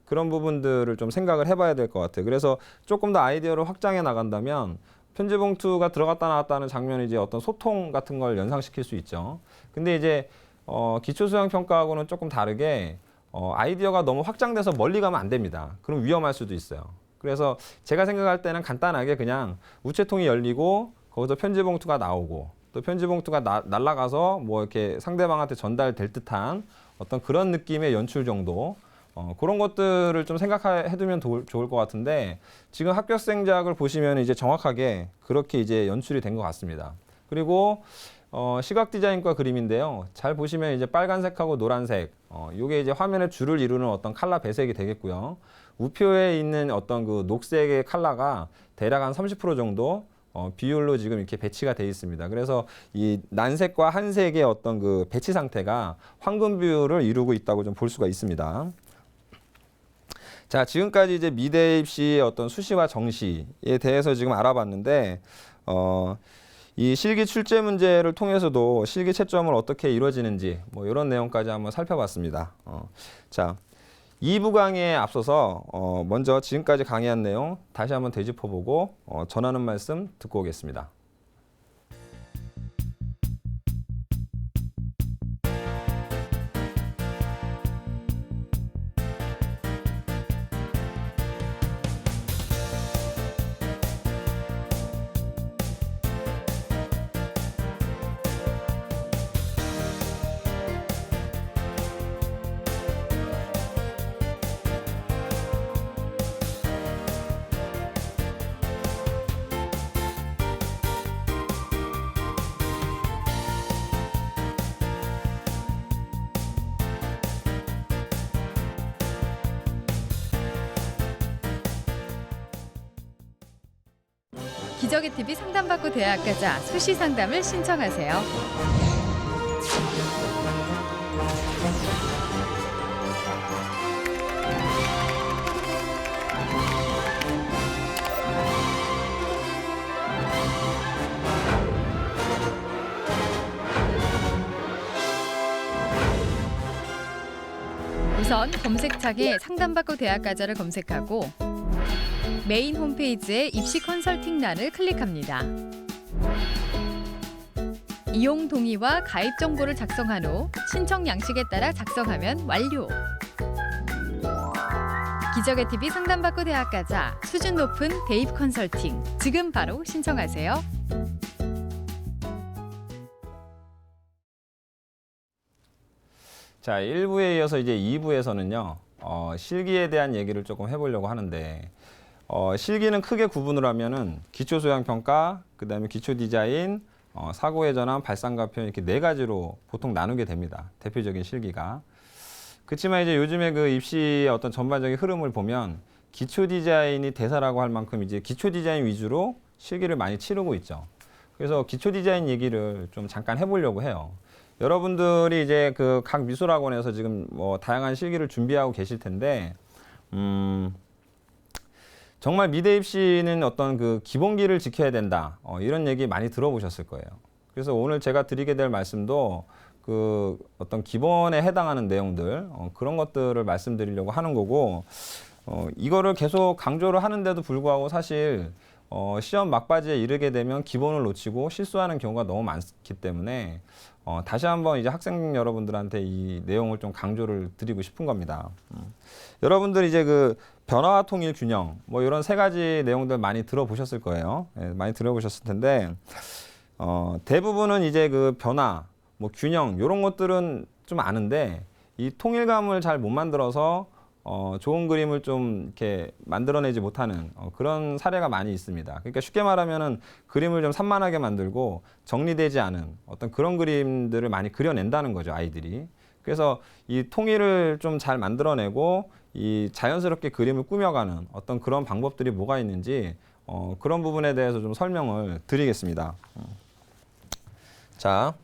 그런 부분들을 좀 생각을 해봐야 될 것 같아요. 그래서 조금 더 아이디어를 확장해 나간다면, 편지봉투가 들어갔다 나왔다는 장면이 이제 어떤 소통 같은 걸 연상시킬 수 있죠. 근데 이제 기초수양평가하고는 조금 다르게 아이디어가 너무 확장돼서 멀리 가면 안 됩니다. 그럼 위험할 수도 있어요. 그래서 제가 생각할 때는 간단하게 그냥 우체통이 열리고 거기서 편지봉투가 나오고, 또 편지봉투가 날아가서 뭐 이렇게 상대방한테 전달될 듯한 어떤 그런 느낌의 연출 정도, 그런 것들을 좀 생각해두면 좋을 것 같은데, 지금 합격생작을 보시면 이제 정확하게 그렇게 이제 연출이 된 것 같습니다. 그리고 시각 디자인과 그림인데요. 잘 보시면 이제 빨간색하고 노란색, 요게 이제 화면의 줄을 이루는 어떤 컬러 배색이 되겠고요. 우표에 있는 어떤 그 녹색의 컬러가 대략 한 30% 정도 비율로 지금 이렇게 배치가 되어 있습니다. 그래서 이 난색과 한색의 어떤 그 배치 상태가 황금 비율을 이루고 있다고 좀 볼 수가 있습니다. 자, 지금까지 이제 미대 입시의 어떤 수시와 정시에 대해서 지금 알아봤는데, 이 실기 출제 문제를 통해서도 실기 채점을 어떻게 이루어지는지 뭐 이런 내용까지 한번 살펴봤습니다. 자, 2부 강의에 앞서서 먼저 지금까지 강의한 내용 다시 한번 되짚어보고 전하는 말씀 듣고 오겠습니다. 기적의 TV 상담받고 대학 가자 수시 상담을 신청하세요. 우선 검색창에 상담받고 대학 가자를 검색하고 메인 홈페이지의 입시 컨설팅란을 클릭합니다. 이용 동의와 가입 정보를 작성한 후 신청 양식에 따라 작성하면 완료. 기적의 TV 상담받고 대학 가자 수준 높은 대입 컨설팅 지금 바로 신청하세요. 자, 1부에 이어서 이제 2부에서는요. 실기에 대한 얘기를 조금 해보려고 하는데 실기는 크게 구분을 하면은 기초 소양 평가, 그다음에 기초 디자인, 사고의 전환, 발상과 표현 이렇게 네 가지로 보통 나누게 됩니다. 대표적인 실기가. 그렇지만 이제 요즘에 그 입시의 어떤 전반적인 흐름을 보면 기초 디자인이 대사라고 할 만큼 이제 기초 디자인 위주로 실기를 많이 치르고 있죠. 그래서 기초 디자인 얘기를 좀 잠깐 해보려고 해요. 여러분들이 이제 그 각 미술학원에서 지금 뭐 다양한 실기를 준비하고 계실 텐데, 정말 미대 입시는 어떤 그 기본기를 지켜야 된다. 이런 얘기 많이 들어보셨을 거예요. 그래서 오늘 제가 드리게 될 말씀도 그 어떤 기본에 해당하는 내용들, 그런 것들을 말씀드리려고 하는 거고, 이거를 계속 강조를 하는데도 불구하고 사실 시험 막바지에 이르게 되면 기본을 놓치고 실수하는 경우가 너무 많기 때문에 다시 한번 이제 학생 여러분들한테 이 내용을 좀 강조를 드리고 싶은 겁니다. 여러분들 이제 그 변화와 통일 균형 뭐 이런 세 가지 내용들 많이 들어보셨을 거예요. 예, 많이 들어보셨을 텐데 대부분은 이제 그 변화, 뭐 균형 이런 것들은 좀 아는데 이 통일감을 잘 못 만들어서 좋은 그림을 좀 이렇게 만들어내지 못하는 그런 사례가 많이 있습니다. 그러니까 쉽게 말하면은 그림을 좀 산만하게 만들고 정리되지 않은 어떤 그런 그림들을 많이 그려낸다는 거죠, 아이들이. 그래서 이 통일을 좀 잘 만들어내고 이 자연스럽게 그림을 꾸며가는 어떤 그런 방법들이 뭐가 있는지 그런 부분에 대해서 좀 설명을 드리겠습니다. 자.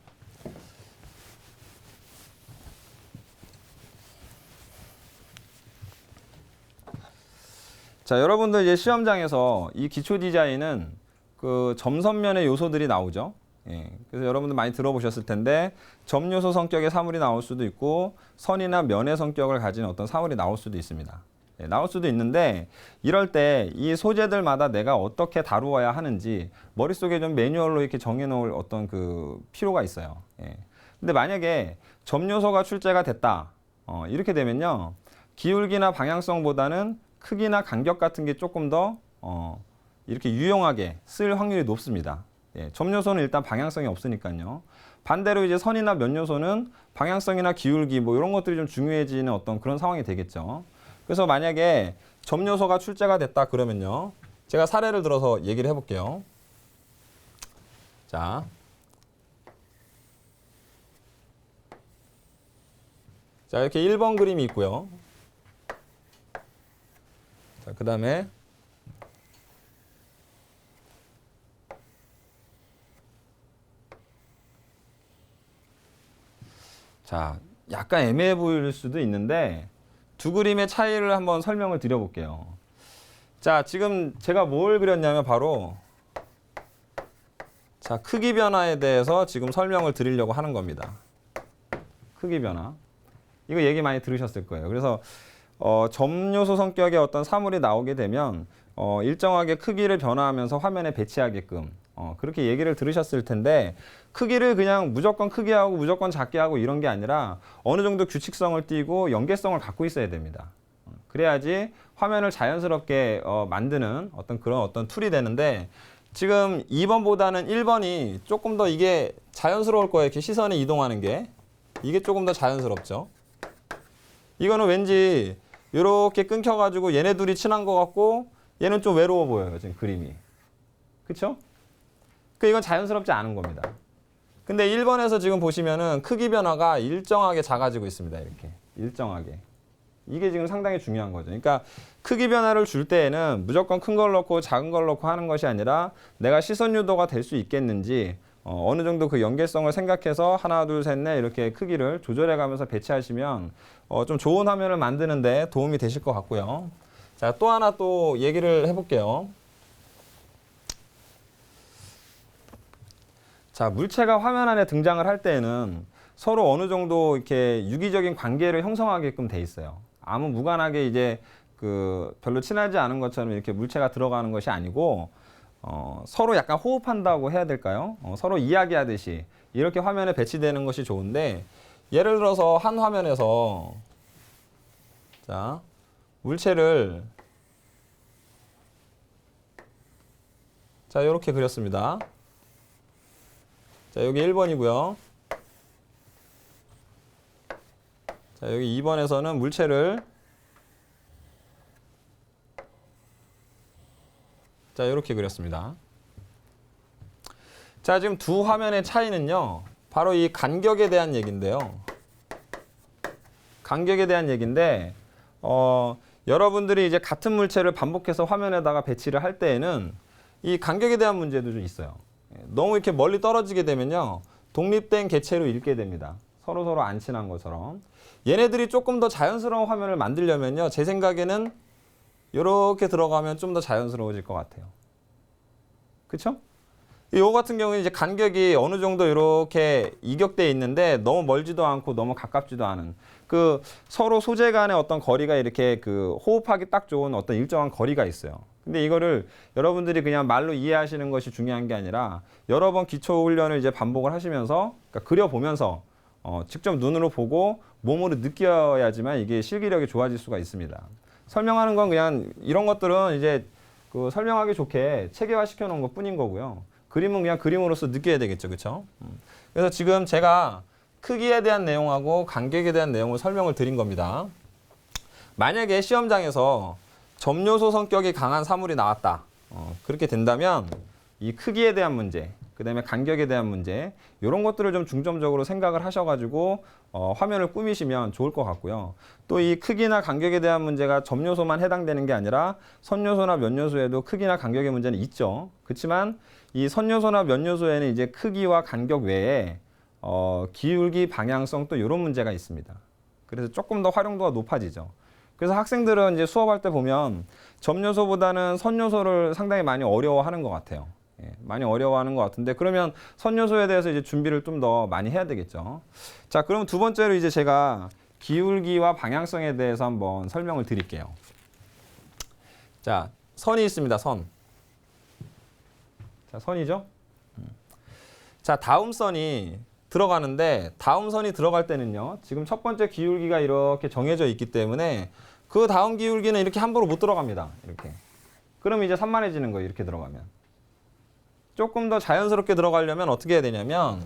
자, 여러분들 이제 시험장에서 이 기초 디자인은 그 점선면의 요소들이 나오죠. 예, 그래서 여러분들 많이 들어보셨을 텐데 점 요소 성격의 사물이 나올 수도 있고 선이나 면의 성격을 가진 어떤 사물이 나올 수도 있습니다. 예, 나올 수도 있는데 이럴 때 이 소재들마다 내가 어떻게 다루어야 하는지 머릿속에 좀 매뉴얼로 이렇게 정해놓을 어떤 그 필요가 있어요. 예. 근데 만약에 점 요소가 출제가 됐다. 이렇게 되면요. 기울기나 방향성보다는 크기나 간격 같은 게 조금 더 이렇게 유용하게 쓸 확률이 높습니다. 예, 점 요소는 일단 방향성이 없으니까요. 반대로 이제 선이나 면 요소는 방향성이나 기울기 뭐 이런 것들이 좀 중요해지는 어떤 그런 상황이 되겠죠. 그래서 만약에 점 요소가 출제가 됐다 그러면요. 제가 사례를 들어서 얘기를 해볼게요. 자, 이렇게 1번 그림이 있고요. 자, 그 다음에 자, 약간 애매해 보일 수도 있는데 두 그림의 차이를 한번 설명을 드려볼게요. 자, 지금 제가 뭘 그렸냐면 바로 자, 크기 변화에 대해서 지금 설명을 드리려고 하는 겁니다. 크기 변화. 이거 얘기 많이 들으셨을 거예요. 그래서 점 요소 성격의 어떤 사물이 나오게 되면 일정하게 크기를 변화하면서 화면에 배치하게끔 그렇게 얘기를 들으셨을 텐데 크기를 그냥 무조건 크게 하고 무조건 작게 하고 이런 게 아니라 어느 정도 규칙성을 띠고 연계성을 갖고 있어야 됩니다. 그래야지 화면을 자연스럽게 만드는 어떤 그런 어떤 툴이 되는데 지금 2번보다는 1번이 조금 더 이게 자연스러울 거예요. 이렇게 시선이 이동하는 게 이게 조금 더 자연스럽죠. 이거는 왠지 이렇게 끊겨가지고 얘네 둘이 친한 것 같고 얘는 좀 외로워 보여요. 지금 그림이. 그쵸? 이건 자연스럽지 않은 겁니다. 근데 1번에서 지금 보시면은 크기 변화가 일정하게 작아지고 있습니다. 이렇게. 일정하게. 이게 지금 상당히 중요한 거죠. 그러니까 크기 변화를 줄 때에는 무조건 큰 걸 넣고 작은 걸 넣고 하는 것이 아니라 내가 시선 유도가 될 수 있겠는지 어느 정도 그 연계성을 생각해서 하나, 둘, 셋, 넷 이렇게 크기를 조절해 가면서 배치하시면 좀 좋은 화면을 만드는데 도움이 되실 것 같고요. 자, 또 하나 또 얘기를 해볼게요. 자, 물체가 화면 안에 등장을 할 때에는 서로 어느 정도 이렇게 유기적인 관계를 형성하게끔 돼 있어요. 아무 무관하게 이제 그 별로 친하지 않은 것처럼 이렇게 물체가 들어가는 것이 아니고 서로 약간 호흡한다고 해야 될까요? 서로 이야기하듯이 이렇게 화면에 배치되는 것이 좋은데 예를 들어서 한 화면에서 자, 물체를 자, 이렇게 그렸습니다. 자, 여기 1번이고요. 자, 여기 2번에서는 물체를 자, 이렇게 그렸습니다. 자, 지금 두 화면의 차이는요, 바로 이 간격에 대한 얘기인데요. 간격에 대한 얘기인데, 여러분들이 이제 같은 물체를 반복해서 화면에다가 배치를 할 때에는 이 간격에 대한 문제도 좀 있어요. 너무 이렇게 멀리 떨어지게 되면요, 독립된 개체로 읽게 됩니다. 서로 안 친한 것처럼. 얘네들이 조금 더 자연스러운 화면을 만들려면요, 제 생각에는 이렇게 들어가면 좀 더 자연스러워질 것 같아요. 그쵸? 요 같은 경우는 이제 간격이 어느 정도 이렇게 이격돼 있는데 너무 멀지도 않고 너무 가깝지도 않은 그 서로 소재 간의 어떤 거리가 이렇게 그 호흡하기 딱 좋은 어떤 일정한 거리가 있어요. 근데 이거를 여러분들이 그냥 말로 이해하시는 것이 중요한 게 아니라 여러 번 기초 훈련을 이제 반복을 하시면서 그러니까 그려보면서 직접 눈으로 보고 몸으로 느껴야지만 이게 실기력이 좋아질 수가 있습니다. 설명하는 건 그냥 이런 것들은 이제 그 설명하기 좋게 체계화 시켜놓은 것 뿐인 거고요. 그림은 그냥 그림으로서 느껴야 되겠죠. 그렇죠? 그래서 지금 제가 크기에 대한 내용하고 간격에 대한 내용을 설명을 드린 겁니다. 만약에 시험장에서 점요소 성격이 강한 사물이 나왔다. 그렇게 된다면 이 크기에 대한 문제, 그 다음에 간격에 대한 문제 이런 것들을 좀 중점적으로 생각을 하셔가지고 화면을 꾸미시면 좋을 것 같고요. 또 이 크기나 간격에 대한 문제가 점요소만 해당되는 게 아니라 선요소나 면요소에도 크기나 간격의 문제는 있죠. 그렇지만 이 선요소나 면요소에는 이제 크기와 간격 외에 기울기, 방향성 또 이런 문제가 있습니다. 그래서 조금 더 활용도가 높아지죠. 그래서 학생들은 이제 수업할 때 보면 점요소보다는 선요소를 상당히 많이 어려워하는 것 같아요. 많이 어려워하는 것 같은데 그러면 선요소에 대해서 이제 준비를 좀 더 많이 해야 되겠죠. 자, 그럼 두 번째로 이제 제가 기울기와 방향성에 대해서 한번 설명을 드릴게요. 자, 선이 있습니다. 선. 자, 선이죠. 자, 다음 선이 들어가는데 다음 선이 들어갈 때는요. 지금 첫 번째 기울기가 이렇게 정해져 있기 때문에 그 다음 기울기는 이렇게 함부로 못 들어갑니다. 이렇게. 그럼 이제 산만해지는 거예요. 이렇게 들어가면. 조금 더 자연스럽게 들어가려면 어떻게 해야 되냐면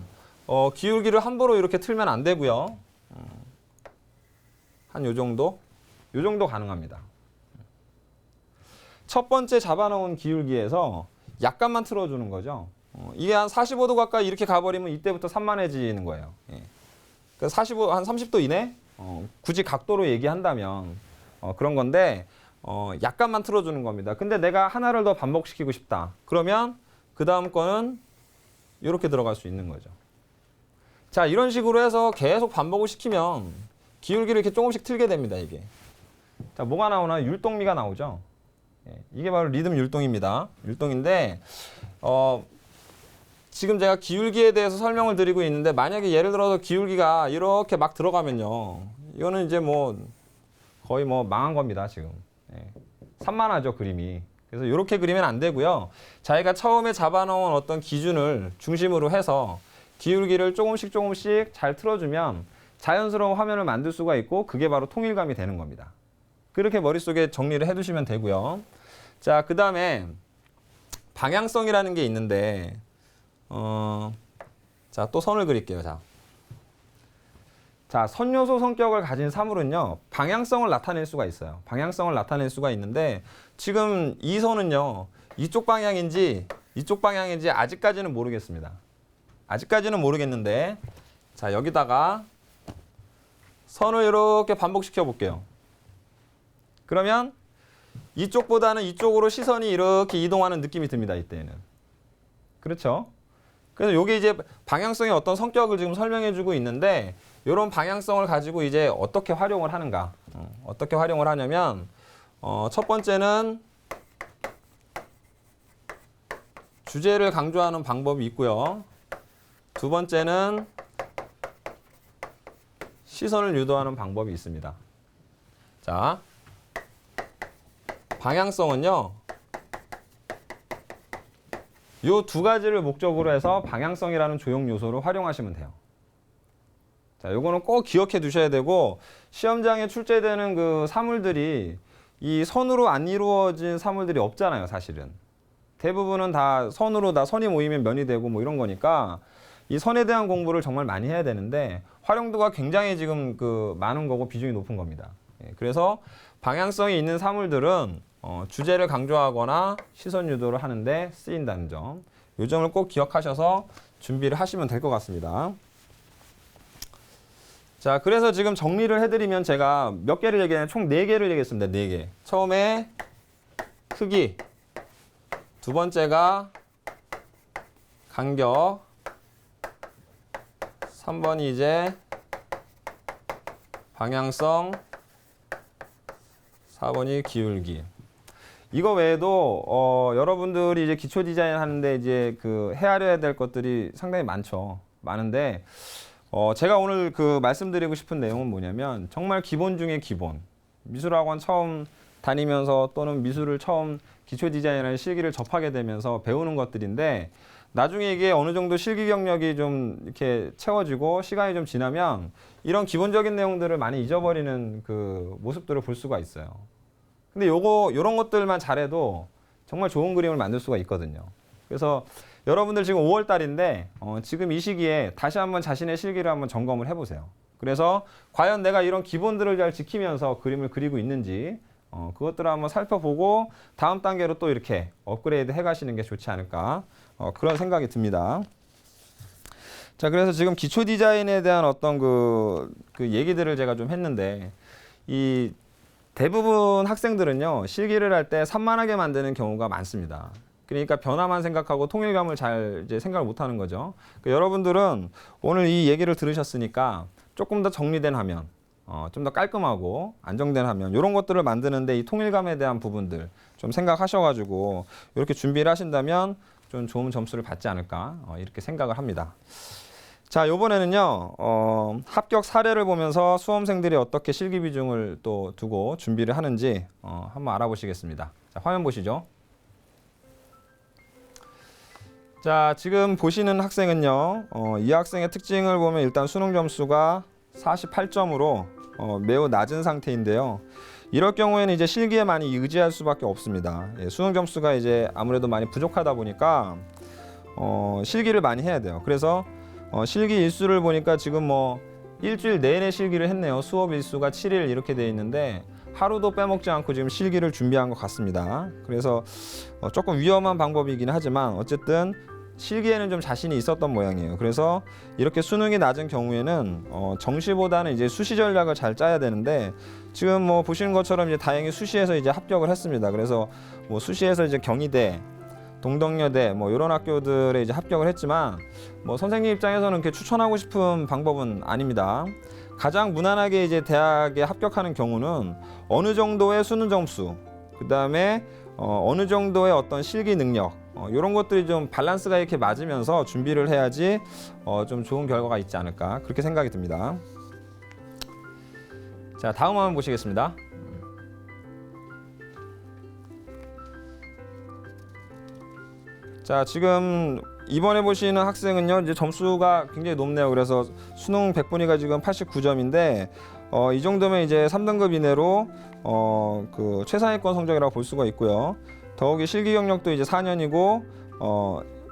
기울기를 함부로 이렇게 틀면 안 되고요. 한 요 정도? 요 정도 가능합니다. 첫 번째 잡아놓은 기울기에서 약간만 틀어주는 거죠. 이게 한 45도 가까이 이렇게 가버리면 이때부터 산만해지는 거예요. 예. 그 45, 한 30도 이내? 굳이 각도로 얘기한다면 그런 건데 약간만 틀어주는 겁니다. 근데 내가 하나를 더 반복시키고 싶다. 그러면 그 다음 거는 이렇게 들어갈 수 있는 거죠. 자, 이런 식으로 해서 계속 반복을 시키면 기울기를 이렇게 조금씩 틀게 됩니다. 이게. 자, 뭐가 나오나? 율동미가 나오죠. 예, 이게 바로 리듬 율동입니다. 율동인데 지금 제가 기울기에 대해서 설명을 드리고 있는데 만약에 예를 들어서 기울기가 이렇게 막 들어가면요. 이거는 이제 뭐 거의 뭐 망한 겁니다. 지금. 예, 산만하죠. 그림이. 그래서 이렇게 그리면 안 되고요. 자기가 처음에 잡아놓은 어떤 기준을 중심으로 해서 기울기를 조금씩 잘 틀어주면 자연스러운 화면을 만들 수가 있고 그게 바로 통일감이 되는 겁니다. 그렇게 머릿속에 정리를 해두시면 되고요. 자, 그 다음에 방향성이라는 게 있는데 자, 또 선을 그릴게요. 자, 선요소 성격을 가진 사물은요. 방향성을 나타낼 수가 있어요. 방향성을 나타낼 수가 있는데 지금 이 선은요. 이쪽 방향인지 이쪽 방향인지 아직까지는 모르겠습니다. 아직까지는 모르겠는데 자, 여기다가 선을 이렇게 반복시켜 볼게요. 그러면 이쪽보다는 이쪽으로 시선이 이렇게 이동하는 느낌이 듭니다. 이때는. 그렇죠? 그래서 이게 이제 방향성의 어떤 성격을 지금 설명해주고 있는데 이런 방향성을 가지고 이제 어떻게 활용을 하는가? 어떻게 활용을 하냐면 첫 번째는 주제를 강조하는 방법이 있고요. 두 번째는 시선을 유도하는 방법이 있습니다. 자, 방향성은요. 이 두 가지를 목적으로 해서 방향성이라는 조형 요소를 활용하시면 돼요. 자, 요거는 꼭 기억해 두셔야 되고 시험장에 출제되는 그 사물들이 이 선으로 안 이루어진 사물들이 없잖아요, 사실은. 대부분은 다 선으로 다 선이 모이면 면이 되고 뭐 이런 거니까 이 선에 대한 공부를 정말 많이 해야 되는데 활용도가 굉장히 지금 그 많은 거고 비중이 높은 겁니다. 예, 그래서 방향성이 있는 사물들은 주제를 강조하거나 시선 유도를 하는데 쓰인다는 점. 이 점을 꼭 기억하셔서 준비를 하시면 될 것 같습니다. 자, 그래서 지금 정리를 해드리면 제가 몇 개를 얘기했냐면 총 4개를 얘기했습니다. 4개. 처음에 크기, 두 번째가 간격, 3번이 이제 방향성, 4번이 기울기. 이거 외에도 여러분들이 이제 기초 디자인 하는데 이제 그 헤아려야 될 것들이 상당히 많죠. 많은데 제가 오늘 그 말씀드리고 싶은 내용은 뭐냐면 정말 기본 중에 기본. 미술학원 처음 다니면서 또는 미술을 처음 기초 디자인이라는 실기를 접하게 되면서 배우는 것들인데 나중에 이게 어느 정도 실기 경력이 좀 이렇게 채워지고 시간이 좀 지나면 이런 기본적인 내용들을 많이 잊어버리는 그 모습들을 볼 수가 있어요. 근데 요런 것들만 잘해도 정말 좋은 그림을 만들 수가 있거든요. 그래서 여러분들 지금 5월 달인데 지금 이 시기에 다시 한번 자신의 실기를 한번 점검을 해보세요. 그래서 과연 내가 이런 기본들을 잘 지키면서 그림을 그리고 있는지 그것들을 한번 살펴보고 다음 단계로 또 이렇게 업그레이드 해가시는 게 좋지 않을까 그런 생각이 듭니다. 자, 그래서 지금 기초 디자인에 대한 어떤 그 얘기들을 제가 좀 했는데 이 대부분 학생들은요 실기를 할 때 산만하게 만드는 경우가 많습니다. 그러니까 변화만 생각하고 통일감을 잘 이제 생각을 못하는 거죠. 그러니까 여러분들은 오늘 이 얘기를 들으셨으니까 조금 더 정리된 화면, 좀 더 깔끔하고 안정된 화면 이런 것들을 만드는데 이 통일감에 대한 부분들 좀 생각하셔가지고 이렇게 준비를 하신다면 좀 좋은 점수를 받지 않을까 이렇게 생각을 합니다. 자, 이번에는요 합격 사례를 보면서 수험생들이 어떻게 실기 비중을 또 두고 준비를 하는지 한번 알아보시겠습니다. 자, 화면 보시죠. 자, 지금 보시는 학생은요 이 학생의 특징을 보면 일단 수능 점수가 48점으로 매우 낮은 상태인데요. 이럴 경우에는 이제 실기에 많이 의지할 수밖에 없습니다. 예, 수능 점수가 이제 아무래도 많이 부족하다 보니까 실기를 많이 해야 돼요. 그래서 실기 일수를 보니까 지금 뭐 일주일 내내 실기를 했네요. 수업 일수가 7일 이렇게 돼 있는데 하루도 빼먹지 않고 지금 실기를 준비한 것 같습니다. 그래서 조금 위험한 방법이긴 하지만 어쨌든 실기에는 좀 자신이 있었던 모양이에요. 그래서 이렇게 수능이 낮은 경우에는 정시보다는 이제 수시 전략을 잘 짜야 되는데 지금 뭐 보시는 것처럼 이제 다행히 수시에서 이제 합격을 했습니다. 그래서 뭐 수시에서 이제 경희대, 동덕여대 뭐 이런 학교들에 이제 합격을 했지만 뭐 선생님 입장에서는 이렇게 추천하고 싶은 방법은 아닙니다. 가장 무난하게 이제 대학에 합격하는 경우는 어느 정도의 수능 점수, 그 다음에 어느 정도의 어떤 실기 능력 이런 것들이 좀 밸런스가 이렇게 맞으면서 준비를 해야지 좀 좋은 결과가 있지 않을까 그렇게 생각이 듭니다. 자, 다음 화면 보시겠습니다. 자, 지금 이번에 보시는 학생은요 이제 점수가 굉장히 높네요. 그래서 수능 100분위가 지금 89점인데 이 정도면 이제 3등급 이내로 그 최상위권 성적이라고 볼 수가 있고요. 더욱이 실기 경력도 이제 4년이고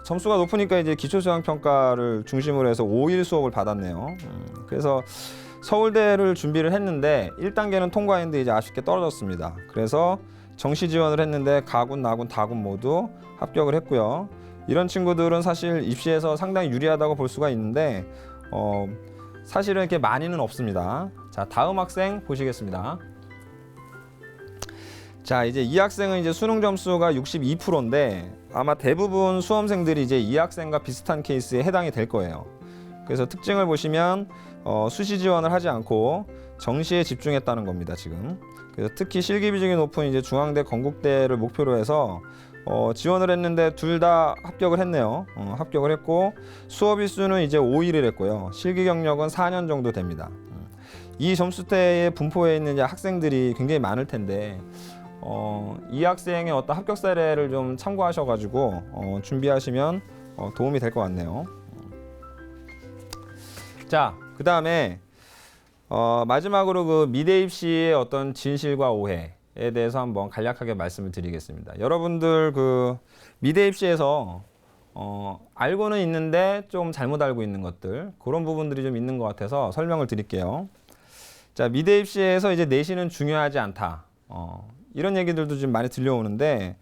점수가 높으니까 이제 기초수학평가를 중심으로 해서 5일 수업을 받았네요. 그래서 서울대를 준비를 했는데 1단계는 통과했는데 이제 아쉽게 떨어졌습니다. 그래서 정시 지원을 했는데 가군, 나군, 다군 모두 합격을 했고요. 이런 친구들은 사실 입시에서 상당히 유리하다고 볼 수가 있는데 사실은 이렇게 많이는 없습니다. 자, 다음 학생 보시겠습니다. 자, 이제 이 학생은 이제 수능 점수가 62%인데 아마 대부분 수험생들이 이제 이 학생과 비슷한 케이스에 해당이 될 거예요. 그래서 특징을 보시면 수시 지원을 하지 않고 정시에 집중했다는 겁니다, 지금. 그래서 특히 실기 비중이 높은 이제 중앙대, 건국대를 목표로 해서 지원을 했는데 둘 다 합격을 했네요. 합격을 했고 수업 일수는 이제 5일을 했고요. 실기 경력은 4년 정도 됩니다. 이 점수대의 분포에 있는 이제 학생들이 굉장히 많을 텐데 이 학생의 어떤 합격 사례를 좀 참고하셔가지고 준비하시면 도움이 될 것 같네요. 자, 그 다음에 마지막으로 그 미대 입시의 어떤 진실과 오해에 대해서 한번 간략하게 말씀을 드리겠습니다. 여러분들 그 미대 입시에서 알고는 있는데 좀 잘못 알고 있는 것들, 그런 부분들이 좀 있는 것 같아서 설명을 드릴게요. 자, 미대 입시에서 이제 내신은 중요하지 않다. 이런 얘기들도 좀 많이 들려오는데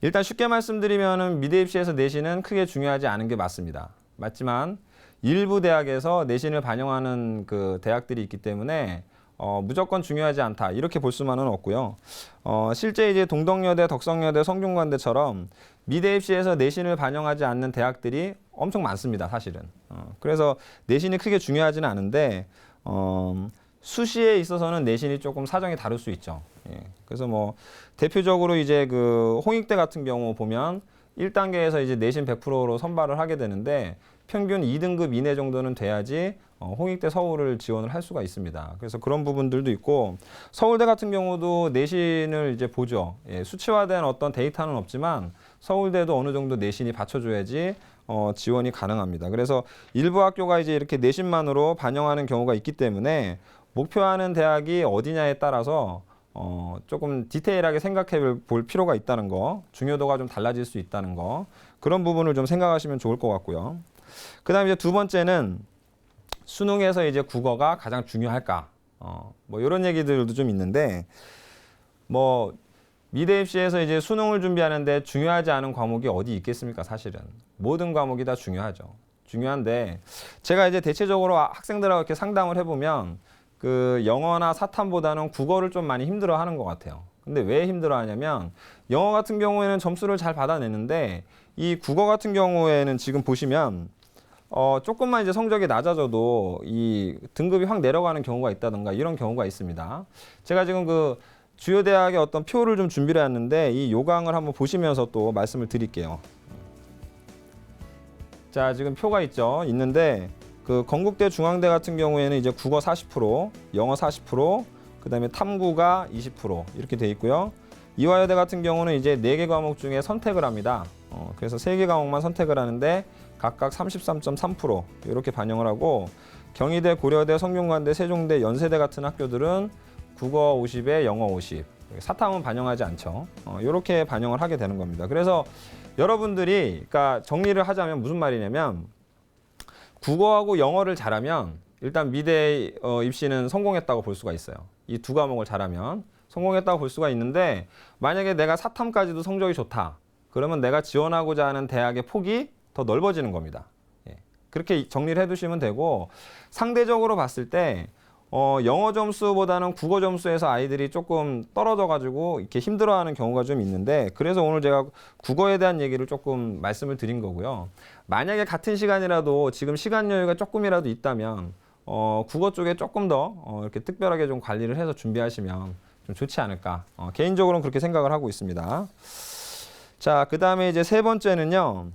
일단 쉽게 말씀드리면은 미대 입시에서 내신은 크게 중요하지 않은 게 맞습니다. 맞지만 일부 대학에서 내신을 반영하는 그 대학들이 있기 때문에 무조건 중요하지 않다 이렇게 볼 수만은 없고요. 실제 이제 동덕여대, 덕성여대, 성균관대처럼 미대 입시에서 내신을 반영하지 않는 대학들이 엄청 많습니다, 사실은. 그래서 내신이 크게 중요하지는 않은데 수시에 있어서는 내신이 조금 사정이 다를 수 있죠. 예. 그래서 뭐 대표적으로 이제 그 홍익대 같은 경우 보면 1단계에서 이제 내신 100%로 선발을 하게 되는데 평균 2등급 이내 정도는 돼야지 홍익대 서울을 지원을 할 수가 있습니다. 그래서 그런 부분들도 있고 서울대 같은 경우도 내신을 이제 보죠. 예, 수치화된 어떤 데이터는 없지만 서울대도 어느 정도 내신이 받쳐줘야지 지원이 가능합니다. 그래서 일부 학교가 이제 이렇게 내신만으로 반영하는 경우가 있기 때문에 목표하는 대학이 어디냐에 따라서 조금 디테일하게 생각해 볼 필요가 있다는 거, 중요도가 좀 달라질 수 있다는 거, 그런 부분을 좀 생각하시면 좋을 것 같고요. 그 다음에 이제 두 번째는 수능에서 이제 국어가 가장 중요할까? 뭐 이런 얘기들도 좀 있는데, 뭐 미대 입시에서 이제 수능을 준비하는데 중요하지 않은 과목이 어디 있겠습니까? 사실은 모든 과목이 다 중요하죠. 중요한데 제가 이제 대체적으로 학생들하고 이렇게 상담을 해보면 그 영어나 사탐보다는 국어를 좀 많이 힘들어하는 것 같아요. 근데 왜 힘들어하냐면 영어 같은 경우에는 점수를 잘 받아내는데 이 국어 같은 경우에는 지금 보시면 조금만 이제 성적이 낮아져도 이 등급이 확 내려가는 경우가 있다던가 이런 경우가 있습니다. 제가 지금 그 주요 대학의 어떤 표를 좀 준비를 했는데 이 요강을 한번 보시면서 또 말씀을 드릴게요. 자, 지금 표가 있는데 그 건국대, 중앙대 같은 경우에는 이제 국어 40%, 영어 40%, 그다음에 탐구가 20% 이렇게 돼 있고요. 이화여대 같은 경우는 이제 4개 과목 중에 선택을 합니다. 그래서 3개 과목만 선택을 하는데 각각 33.3% 이렇게 반영을 하고 경희대, 고려대, 성균관대, 세종대, 연세대 같은 학교들은 국어 50에 영어 50, 사탐은 반영하지 않죠. 이렇게 반영을 하게 되는 겁니다. 그래서 여러분들이 그러니까 정리를 하자면 무슨 말이냐면 국어하고 영어를 잘하면 일단 미대 입시는 성공했다고 볼 수가 있어요. 이 두 과목을 잘하면 성공했다고 볼 수가 있는데 만약에 내가 사탐까지도 성적이 좋다. 그러면 내가 지원하고자 하는 대학의 폭이 더 넓어지는 겁니다. 예. 그렇게 정리를 해두시면 되고 상대적으로 봤을 때 영어 점수보다는 국어 점수에서 아이들이 조금 떨어져가지고 이렇게 힘들어하는 경우가 좀 있는데 그래서 오늘 제가 국어에 대한 얘기를 조금 말씀을 드린 거고요. 만약에 같은 시간이라도 지금 시간 여유가 조금이라도 있다면 국어 쪽에 조금 더 이렇게 특별하게 좀 관리를 해서 준비하시면 좀 좋지 않을까. 개인적으로는 그렇게 생각을 하고 있습니다. 자, 그 다음에 이제 세 번째는요.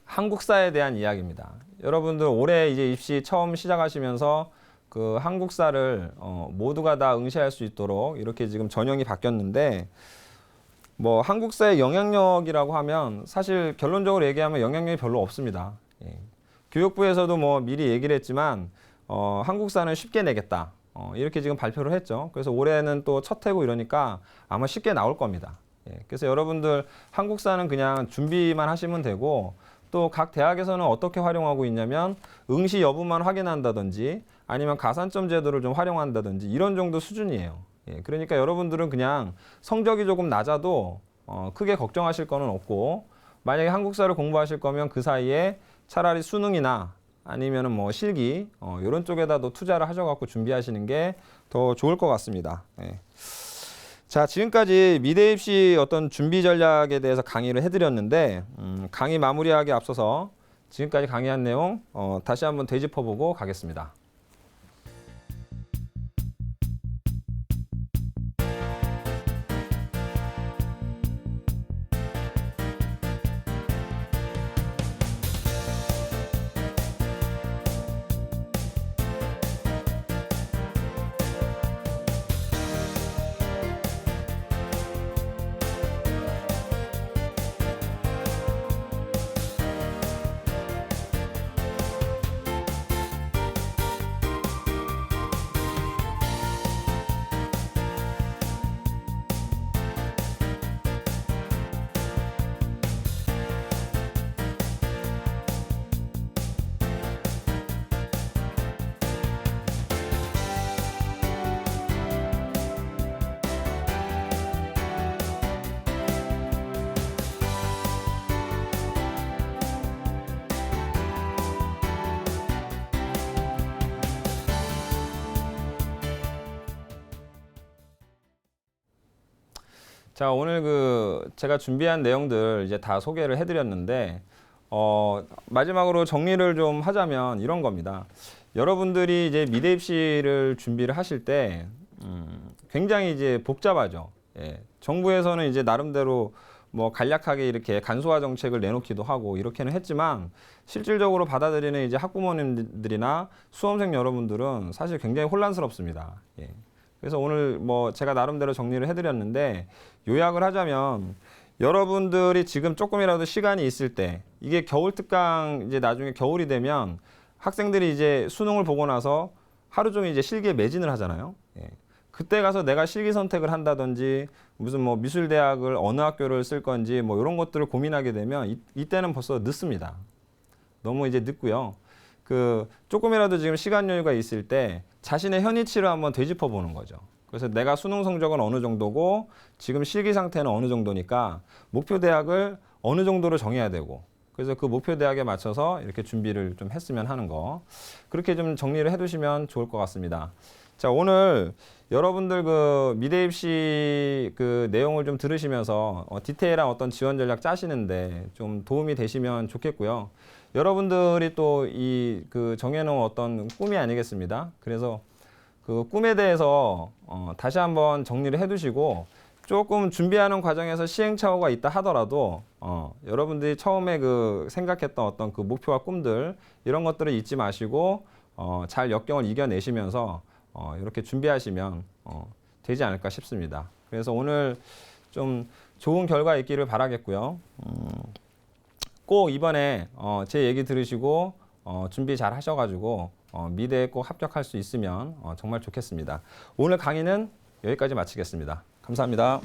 한국사에 대한 이야기입니다. 여러분들 올해 이제 입시 처음 시작하시면서 그 한국사를 모두가 다 응시할 수 있도록 이렇게 지금 전형이 바뀌었는데 뭐 한국사의 영향력이라고 하면 사실 결론적으로 얘기하면 영향력이 별로 없습니다. 예. 교육부에서도 뭐 미리 얘기를 했지만 한국사는 쉽게 내겠다. 이렇게 지금 발표를 했죠. 그래서 올해는 또 첫 해고 이러니까 아마 쉽게 나올 겁니다. 예. 그래서 여러분들 한국사는 그냥 준비만 하시면 되고 또 각 대학에서는 어떻게 활용하고 있냐면 응시 여부만 확인한다든지 아니면 가산점 제도를 좀 활용한다든지 이런 정도 수준이에요. 예, 그러니까 여러분들은 그냥 성적이 조금 낮아도 크게 걱정하실 거는 없고 만약에 한국사를 공부하실 거면 그 사이에 차라리 수능이나 아니면은 뭐 실기 이런 쪽에다도 투자를 하셔갖고 준비하시는 게 더 좋을 것 같습니다. 예. 자, 지금까지 미대 입시 어떤 준비 전략에 대해서 강의를 해드렸는데 강의 마무리하기 앞서서 지금까지 강의한 내용 다시 한번 되짚어보고 가겠습니다. 자, 오늘 제가 준비한 내용들 이제 다 소개를 해드렸는데 마지막으로 정리를 좀 하자면 이런 겁니다. 여러분들이 이제 미대 입시를 준비를 하실 때 굉장히 이제 복잡하죠. 예. 정부에서는 이제 나름대로 뭐 간략하게 이렇게 간소화 정책을 내놓기도 하고 이렇게는 했지만 실질적으로 받아들이는 이제 학부모님들이나 수험생 여러분들은 사실 굉장히 혼란스럽습니다. 예. 그래서 오늘 뭐 제가 나름대로 정리를 해드렸는데 요약을 하자면 여러분들이 지금 조금이라도 시간이 있을 때 이게 겨울 특강 이제 나중에 겨울이 되면 학생들이 이제 수능을 보고 나서 하루 종일 이제 실기에 매진을 하잖아요. 예. 그때 가서 내가 실기 선택을 한다든지 무슨 뭐 미술대학을 어느 학교를 쓸 건지 뭐 이런 것들을 고민하게 되면 이때는 벌써 늦습니다. 너무 이제 늦고요. 조금이라도 지금 시간 여유가 있을 때 자신의 현위치를 한번 되짚어 보는 거죠. 그래서 내가 수능 성적은 어느 정도고 지금 실기 상태는 어느 정도니까 목표 대학을 어느 정도로 정해야 되고 그래서 그 목표 대학에 맞춰서 이렇게 준비를 좀 했으면 하는 거 그렇게 좀 정리를 해두시면 좋을 것 같습니다. 자, 오늘 여러분들 미대 입시 내용을 좀 들으시면서 디테일한 어떤 지원 전략 짜시는데 좀 도움이 되시면 좋겠고요. 여러분들이 또 정해놓은 어떤 꿈이 아니겠습니다. 그래서 그 꿈에 대해서 다시 한번 정리를 해두시고 조금 준비하는 과정에서 시행착오가 있다 하더라도 여러분들이 처음에 생각했던 어떤 그 목표와 꿈들 이런 것들을 잊지 마시고 잘 역경을 이겨내시면서 이렇게 준비하시면 되지 않을까 싶습니다. 그래서 오늘 좀 좋은 결과 있기를 바라겠고요. 꼭 이번에 제 얘기 들으시고 준비 잘 하셔가지고 미대에 꼭 합격할 수 있으면 정말 좋겠습니다. 오늘 강의는 여기까지 마치겠습니다. 감사합니다.